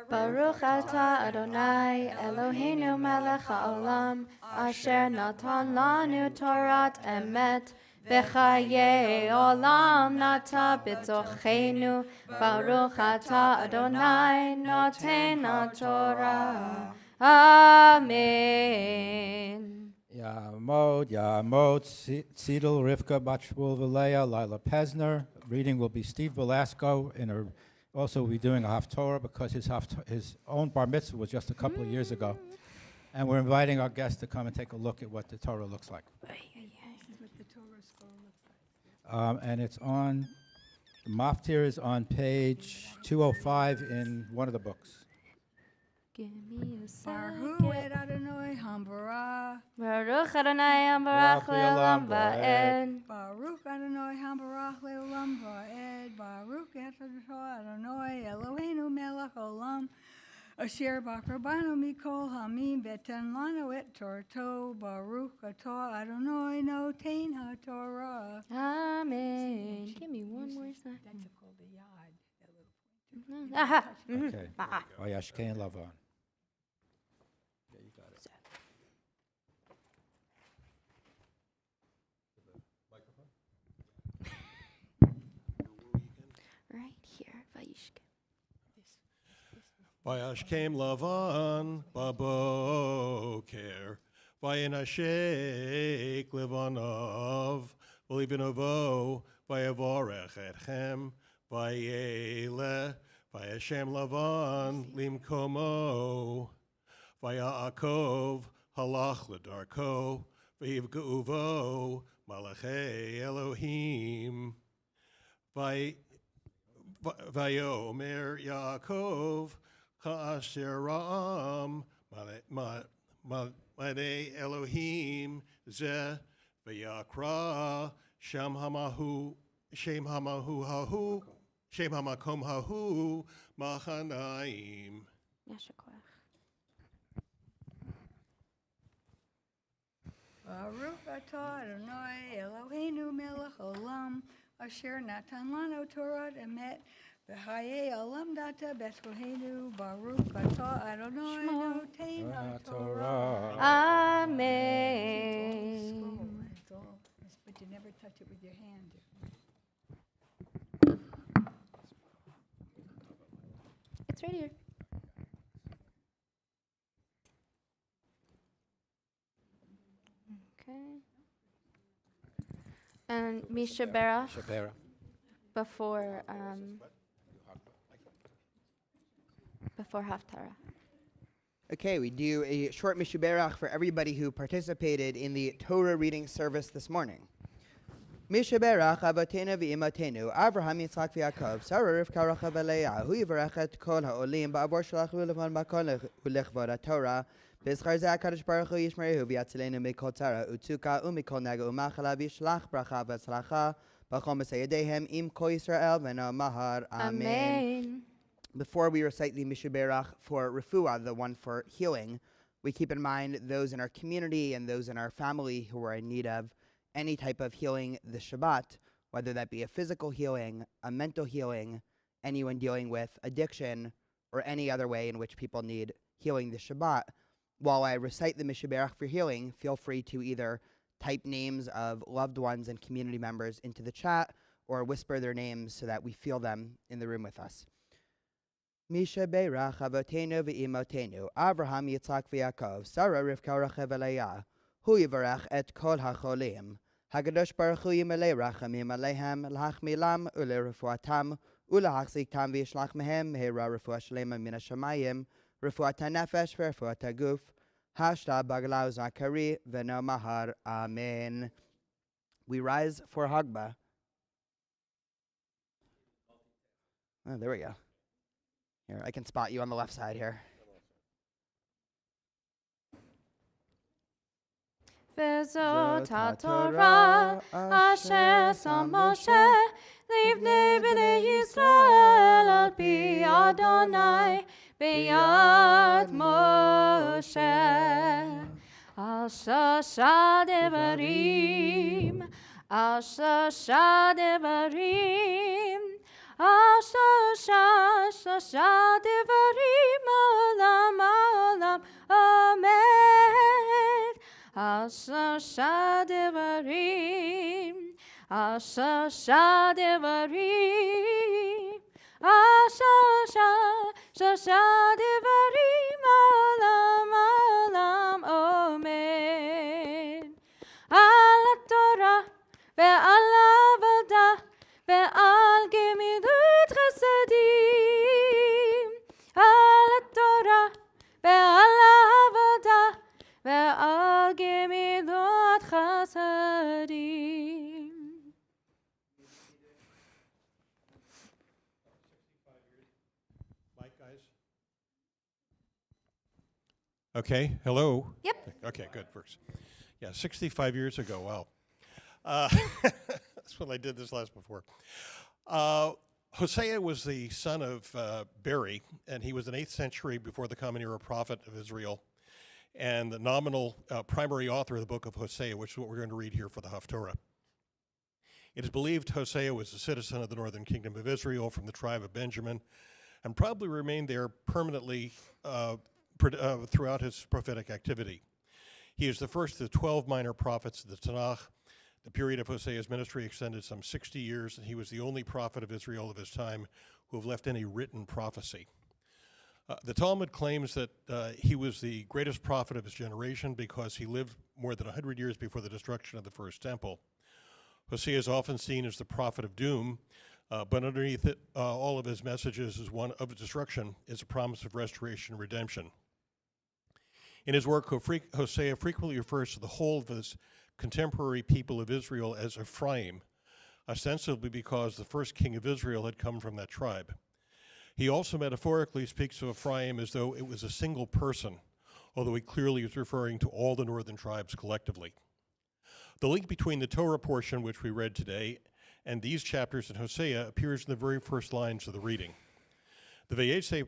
Baruch atah Adonai Eloheinu melech haolam asher natan lanu Torat emet v'chayei olam nata b'tochenu. Baruch atah Adonai noten haTorah. Amen. Yamod, Tzidel, Rivka, Bat Shmuel, V'Leah, Lila Pesner. Reading will be Steve Velasco, and also we'll be doing a Haftorah because his own bar mitzvah was just a couple of years ago. And we're inviting our guests to come and take a look at what the Torah looks like. And it's on, the Maftir is on page 205 in one of the books. Give me a Baruch second. et Adonai hambarah. Baruch Adonai Ambarach le'olam va'ed. Baruch Adonai hambarach le'olam va'ed. Baruch et Adonai Eloheinu melech olam. Asher b'krabanu mikol hamim v'eten lanu et torto. Baruch atah Adonai noten haTorah. Amen. Give me one more second. That's called a yad. Aha. Okay. Vayashkein Lavan. Yeah, you got it. Right here. Vayishke. Vayashkem Lavan baboker, Vayanashek Levanov, V'libinovo, Vayavorech etchem, Vayele, Vayashem Lavan limkomo, Vayaakov halach ledarko, Vayivgeuvo, Malachei Elohim, Vayomer Yaakov, Ka'asher Ra'am, Mane Elohim, Zeh, Vayakra, Shem Hamakom Hahu, Machanaim. Yashakor. Baruch atah Adonai Eloheinu melech olam. Asher Natan Lano Torah Emet V'Haye Olam Data B'Elohenu Baruch Atah Adonai Noten HaTorah. Amen. That's all. But you never touch it with your hand. It's right here. Okay. And Misha Berach Shabbat. before Haftarah. Okay, we do a short Mishuberach for everybody who participated in the Torah reading service this morning. Mishuberach Avotenu v'Imotenu, Avraham Yitzchak v'Yaakov, Sarah Rivka Rachel v'Leah, Hu yivarech et kol ha'olim, ba'avor shalachu levon makon u'lechvod ha'Torah, b'zchar zeh HaKadosh Baruch Hu yishmerehu v'yatzilenu mikol tzara u'tzuka u'mikol nega u'machala v'yishlach bracha v'tzlacha b'chol mesei yadehem im kol Yisrael v'no mahar. Amen. Before we recite the Mishuberach for Refuah, the one for healing, we keep in mind those in our community and those in our family who are in need of any type of healing this Shabbat, whether that be a physical healing, a mental healing, anyone dealing with addiction, or any other way in which people need healing this Shabbat. While I recite the Mishuberach for healing, feel free to either type names of loved ones and community members into the chat or whisper their names so that we feel them in the room with us. Mishuberach Avotenu v'Imotenu, Avraham Yitzchak v'Yaakov, Sarah Rivka Rachel v'Leah, Hu yivarech et kol ha'cholim, HaKadosh Baruch Hu yimalei rachamim aleihem, l'hachmilam u'lerefuatam, u'lehachziktam v'yishlach mehem, mehera refuah shlema min hashamayim, refuat ha'nefesh v'refuat ha'guf, hashta bagla u'zakari v'no mahar. Amen. We rise for Hagba. Oh, there we go. Here, I can spot you on the left side here. Vezot HaTorah asher sam Moshe livnei bnei Yisrael al pi Adonai beyad Moshe al shasha devarim al shasha devarim al shasha devarim olam olam amen. Al shasha devarim, al shasha devarim, al shasha devarim, olam olam amen. Al Torah ve'al avodah ve'al gemidut chasadim, al Torah ve'al avodah ve'al gemidot chasadim. Mike, guys? Okay, hello? Yep. Okay, good, first. Yeah, 65 years ago, wow. That's when I did this last before. Hosea was the son of Beri, and he was an 8th century before the Common Era prophet of Israel, and the nominal primary author of the book of Hosea, which is what we're going to read here for the Haftorah. It is believed Hosea was a citizen of the northern kingdom of Israel from the tribe of Benjamin, and probably remained there permanently throughout his prophetic activity. He is the first of the 12 minor prophets of the Tanakh. The period of Hosea's ministry extended some 60 years, and he was the only prophet of Israel of his time who have left any written prophecy. The Talmud claims that he was the greatest prophet of his generation because he lived more than 100 years before the destruction of the first temple. Hosea is often seen as the prophet of doom, but underneath it, all of his messages is one of destruction, is a promise of restoration and redemption. In his work, Hosea frequently refers to the whole of his contemporary people of Israel as Ephraim, ostensibly because the first king of Israel had come from that tribe. He also metaphorically speaks of Ephraim as though it was a single person, although he clearly is referring to all the northern tribes collectively. The link between the Torah portion, which we read today, and these chapters in Hosea appears in the very first lines of the reading. The Vayetze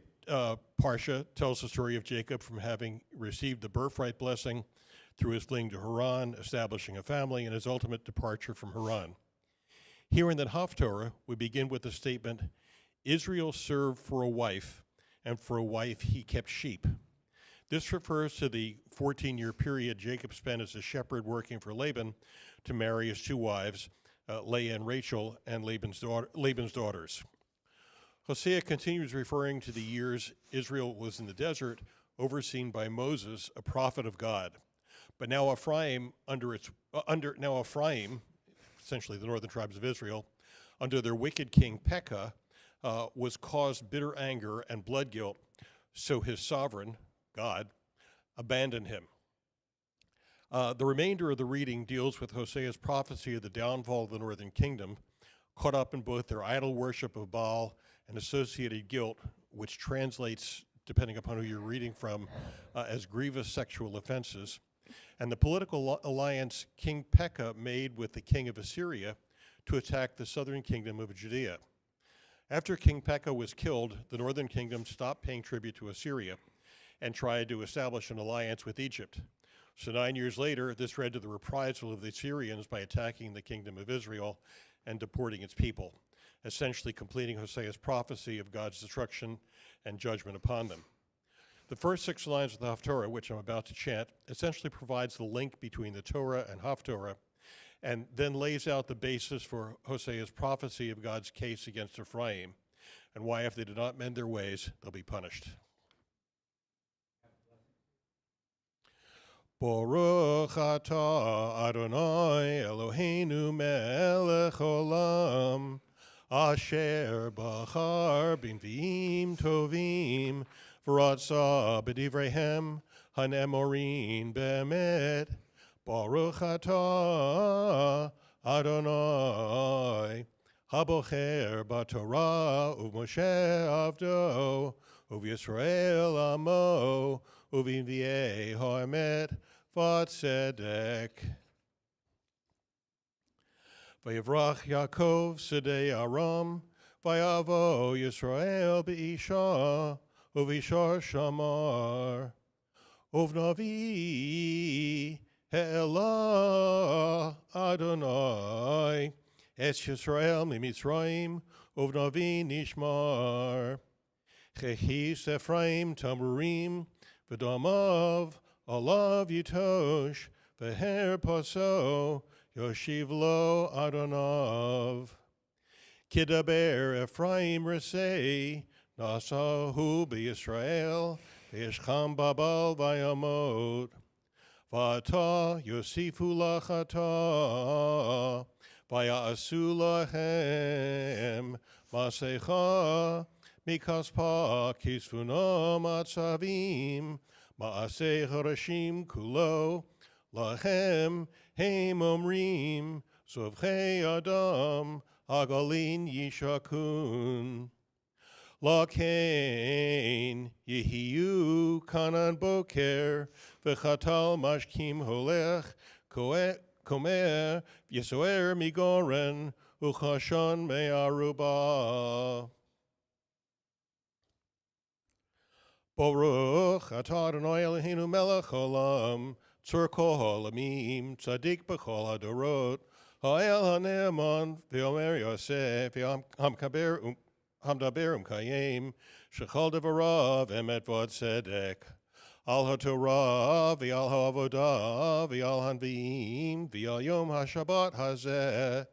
Parsha tells the story of Jacob from having received the birthright blessing through his fleeing to Haran, establishing a family, and his ultimate departure from Haran. Here in the Haftorah, we begin with the statement, Israel served for a wife, and for a wife he kept sheep. This refers to the 14-year period Jacob spent as a shepherd working for Laban to marry his two wives, Leah and Rachel, and Laban's daughters. Hosea continues referring to the years Israel was in the desert, overseen by Moses, a prophet of God. But now Ephraim, essentially the northern tribes of Israel, under their wicked king Pekah, was caused bitter anger and blood guilt, so his sovereign, God, abandoned him. The remainder of the reading deals with Hosea's prophecy of the downfall of the northern kingdom, caught up in both their idol worship of Baal and associated guilt, which translates, depending upon who you're reading from, as grievous sexual offenses, and the political alliance King Pekah made with the king of Assyria to attack the southern kingdom of Judea. After King Pekah was killed, the northern kingdom stopped paying tribute to Assyria and tried to establish an alliance with Egypt. So 9 years later, this led to the reprisal of the Assyrians by attacking the kingdom of Israel and deporting its people, essentially completing Hosea's prophecy of God's destruction and judgment upon them. The first 6 lines of the Haftorah, which I'm about to chant, essentially provides the link between the Torah and Haftorah, and then lays out the basis for Hosea's prophecy of God's case against Ephraim, and why if they do not mend their ways, they'll be punished. Baruch atah Adonai Eloheinu melech olam, asher bachar b'nviim tovim, v'ratza b'divreihem hanemorin be'emet. Baruch atah Adonai habocher b'Torah u'Moshe avdo u'Yisrael amo u'v'nviei ha'emet v'tzedek. Vayivrach Yaakov sedei Aram vayavo Yisrael be'isha u'v'ishar shamar uvnavi He'elah Adonai es Yisrael mimitzrayim uvnavi nishmar chechis Ephraim tamurim v'damav alav yitosh v'her paso yoshiv lo Adonav kidaber Ephraim resei nasahu b'Yisrael v'yishcham babal v'yamot V'ata yosifu lachata, v'ya'asu lahem, masecha mikaspa kisfuno matzavim, ma'aseh harashim kulo, lahem heim omrim, sovchei adam, agalin yishakun. Lakein yehiyu kanan boker, v'chatal mashkim holech, komer v'yesoer migoren, uchashon me'aruba. Baruch atah Adonai Eloheinu melech olam, tzur kol ha'olamim, tzadik b'chol hadorot, ha'el ha'ne'eman, v'omer Yosef, v'hamdaber kayim, shechal devarav emet v'tzedek. Al haTorah v'al ha'avodah v'al hanviim v'al yom haShabbat hazeh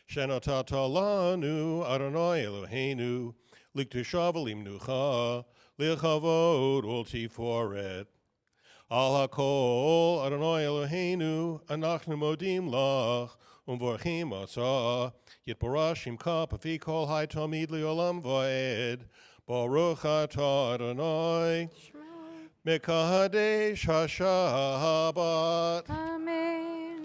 shenatata lanu Adonai Eloheinu liktushav limnucha lichavod ultiforet. Al hakol Adonai Eloheinu anachnu modim lach umvorchim atah yitborach shimcha b'fi kol hai tamid li'olam va'ed. Baruch atah Adonai Mekadesh HaShabbat. Amen.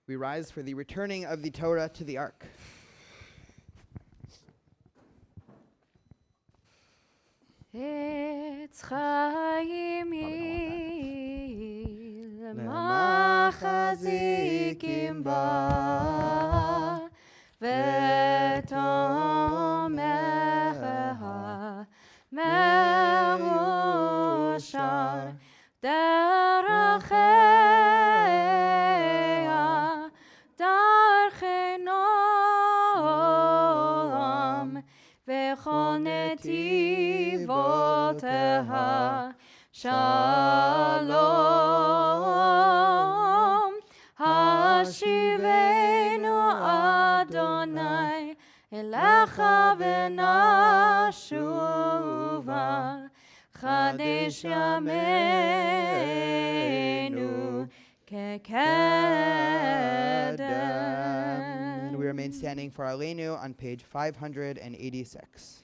We rise for the returning of the Torah to the Ark. Etz chaim lemachazikim ba v'tomecha me'od נתיבותיה. שלום, השיבנו אדוני אליך ונשובה, חדש ימינו כקדם. And we remain standing for Aleinu on page 586.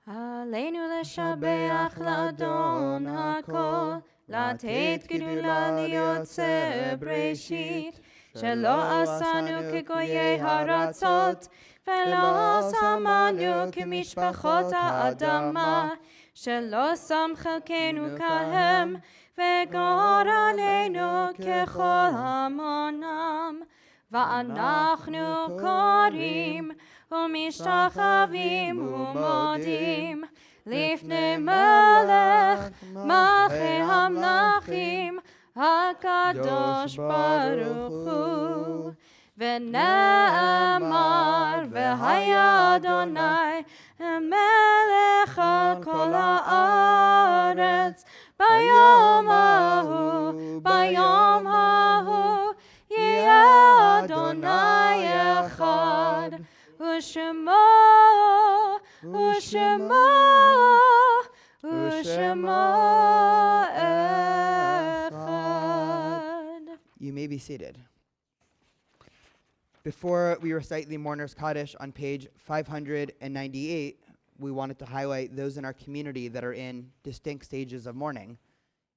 עלינו לשבח לאדון הכל, לתת גדולה ליוצר בראשית, שלא עשנו כגויי הארצות, ולא שמנו כמשפחות האדמה, שלא שם חלקנו כהם, וגור עלינו ככל המונם. ואנחנו קוראים ומשתחווים ומודים לפני מלך מלכי המלכים הקדוש ברוך הוא. ונאמר והיה אדוני מלך על כל הארץ ביום ההוא יהיה אדוני אחד ושמו אחד. You may be seated. Before we recite the Mourner's Kaddish on page 598, we wanted to highlight those in our community that are in distinct stages of mourning.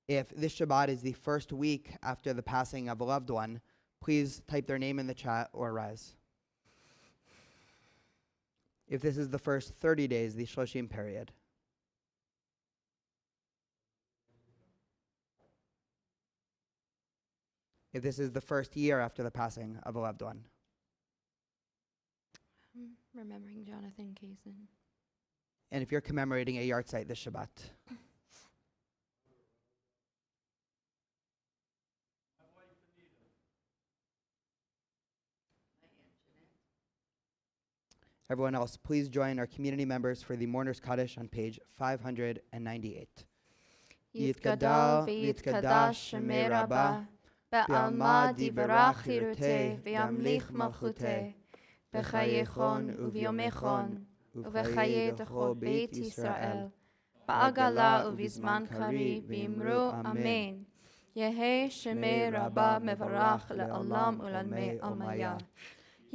If this Shabbat is the first week after the passing of a loved one, please type their name in the chat or rise. If this is the first 30 days, the Shloshim period. If this is the first year after the passing of a loved one. Remembering Jonathan Kaysen. And if you're commemorating a yard site this Shabbat. Everyone else, please join our community members for the Mourner's Kaddish on page 598. יתגדל ויתקדש שמי רבה, בעלמא דיברה חירותי וימליך מלכותי, בחייכון וביומכון ובחיי תכל בית ישראל, בעגלה ובזמן קריב ואמרו אמן. יהי שמי רבה מברך לעולם ולעולמי עלמיה.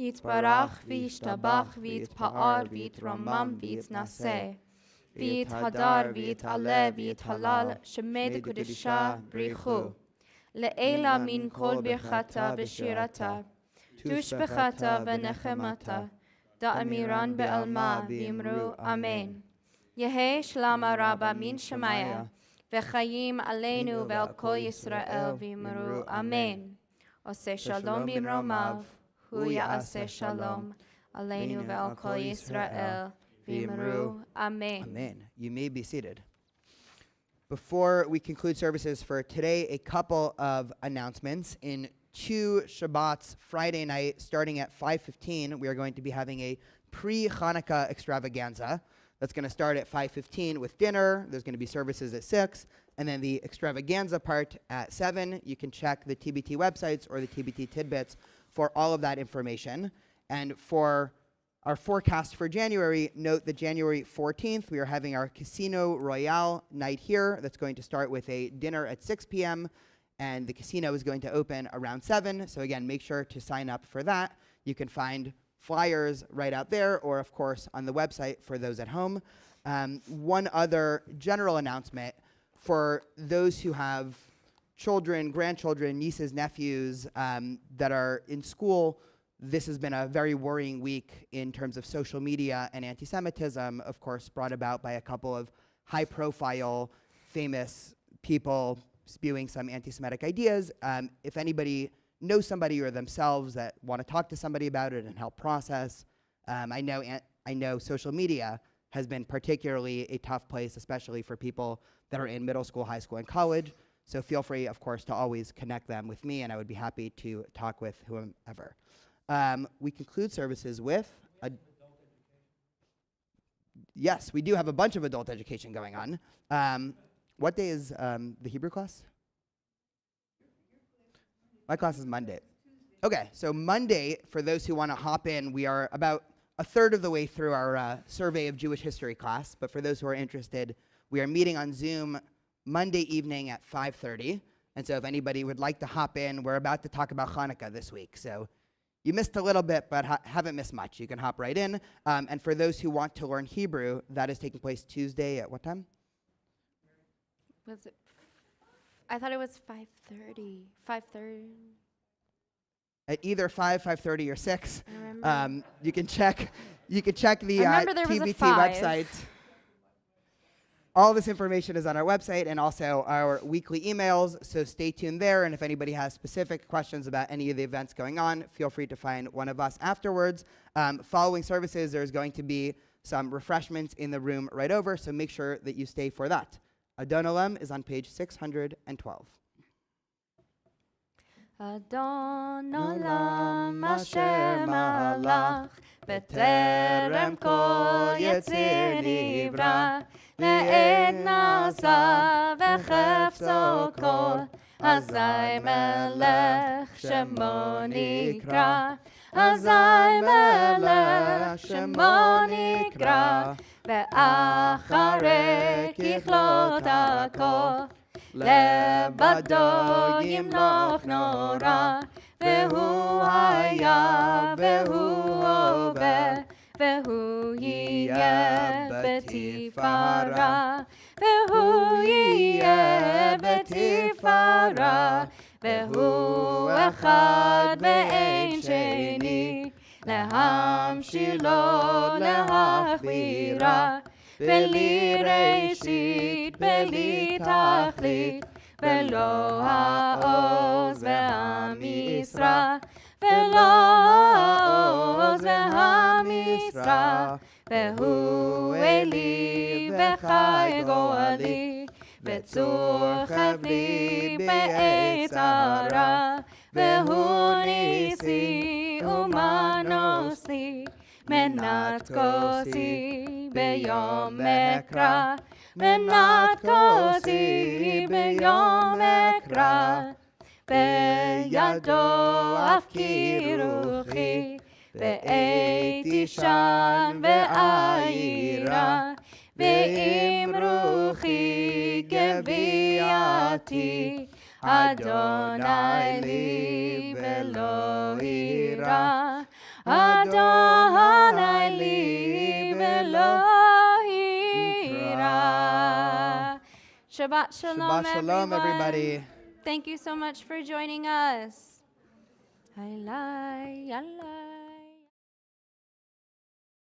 יתברך וישתבח ויתפאר ויתרומם ויתנשא, ויתהדר ויתעלה ויתהלל שמי דקדושה בריחו. לעילה מן כל ברכתה ושירתה, תושבחתה ונחמתה, דאמירן בעלמה ואמרו אמן. יהי שלמה רבה מן שמיה, וחיים עלינו ועל כל ישראל ואמרו אמן. עושה שלום במרומיו, הוא יעשה שלום עלינו ועל כל ישראל ואמרו אמן. Amen. You may be seated. Before we conclude services for today, a couple of announcements. In 2 Shabbats, Friday night, starting at 5:15, we are going to be having a pre-Hanukkah extravaganza. That's going to start at 5:15 with dinner. There's going to be services at 6, and then the extravaganza part at 7. You can check the TBT websites or the TBT tidbits for all of that information. And for our forecast for January, note that January 14th, we are having our Casino Royale night here. That's going to start with a dinner at 6 p.m., and the casino is going to open around 7. So again, make sure to sign up for that. You can find flyers right out there, or of course on the website for those at home. One other general announcement for those who have children, grandchildren, nieces, nephews that are in school. This has been a very worrying week in terms of social media and anti-Semitism, of course, brought about by a couple of high-profile, famous people spewing some anti-Semitic ideas. If anybody knows somebody or themselves that want to talk to somebody about it and help process, I know social media has been particularly a tough place, especially for people that are in middle school, high school, and college. So feel free, of course, to always connect them with me, and I would be happy to talk with whomever. We conclude services with yes, we do have a bunch of adult education going on. What day is the Hebrew class? My class is Monday. Okay, so Monday, for those who want to hop in, we are about a third of the way through our survey of Jewish history class. But for those who are interested, we are meeting on Zoom Monday evening at 5:30. And so if anybody would like to hop in, we're about to talk about Hanukkah this week. So you missed a little bit, but haven't missed much. You can hop right in. And for those who want to learn Hebrew, that is taking place Tuesday at what time? Was it? I thought it was 5:30. 5:30. At either 5, 5:30, or 6. I remember. You can check the I remember there was a TBT 5. website. All this information is on our website and also our weekly emails, so stay tuned there. And if anybody has specific questions about any of the events going on, feel free to find one of us afterwards. Following services, there's going to be some refreshments in the room right over, so make sure that you stay for that. Adon Olam is on page 612. Adon Olam Asher Malach B'terem Kol Yetzir Nivra Le'ed Nasa V'chefzo Kol Azai Melech Shemo Nikra Azai Melech Shemo Nikra Ve'acharei Kichlot HaKol לבדו ימלוך נורא, והוא היה והוא הווה, והוא יהיה בתפארה, והוא יהיה בתפארה, והוא אחד ואין שני, להמשילו להכבירה, בלי ראשית, בלי תכלית, ולא העוז והמשרה, ולא העוז והמשרה, והוא אלי וחי גואלי, וצור חבלי בעת צרה, והוא ניסי ומנוסי, מנת כוסי ביום אקרא, מנת כוסי ביום אקרא, בידו אפקיר רוחי, בעת תשען ועירה, ועם רוחי גביעתי, אדוני לי ולא אירא, אדוני לי ולא אירא. Shabbat Shalom, Shabbat Shalom, everybody. Thank you so much for joining us. Yalla, yalla.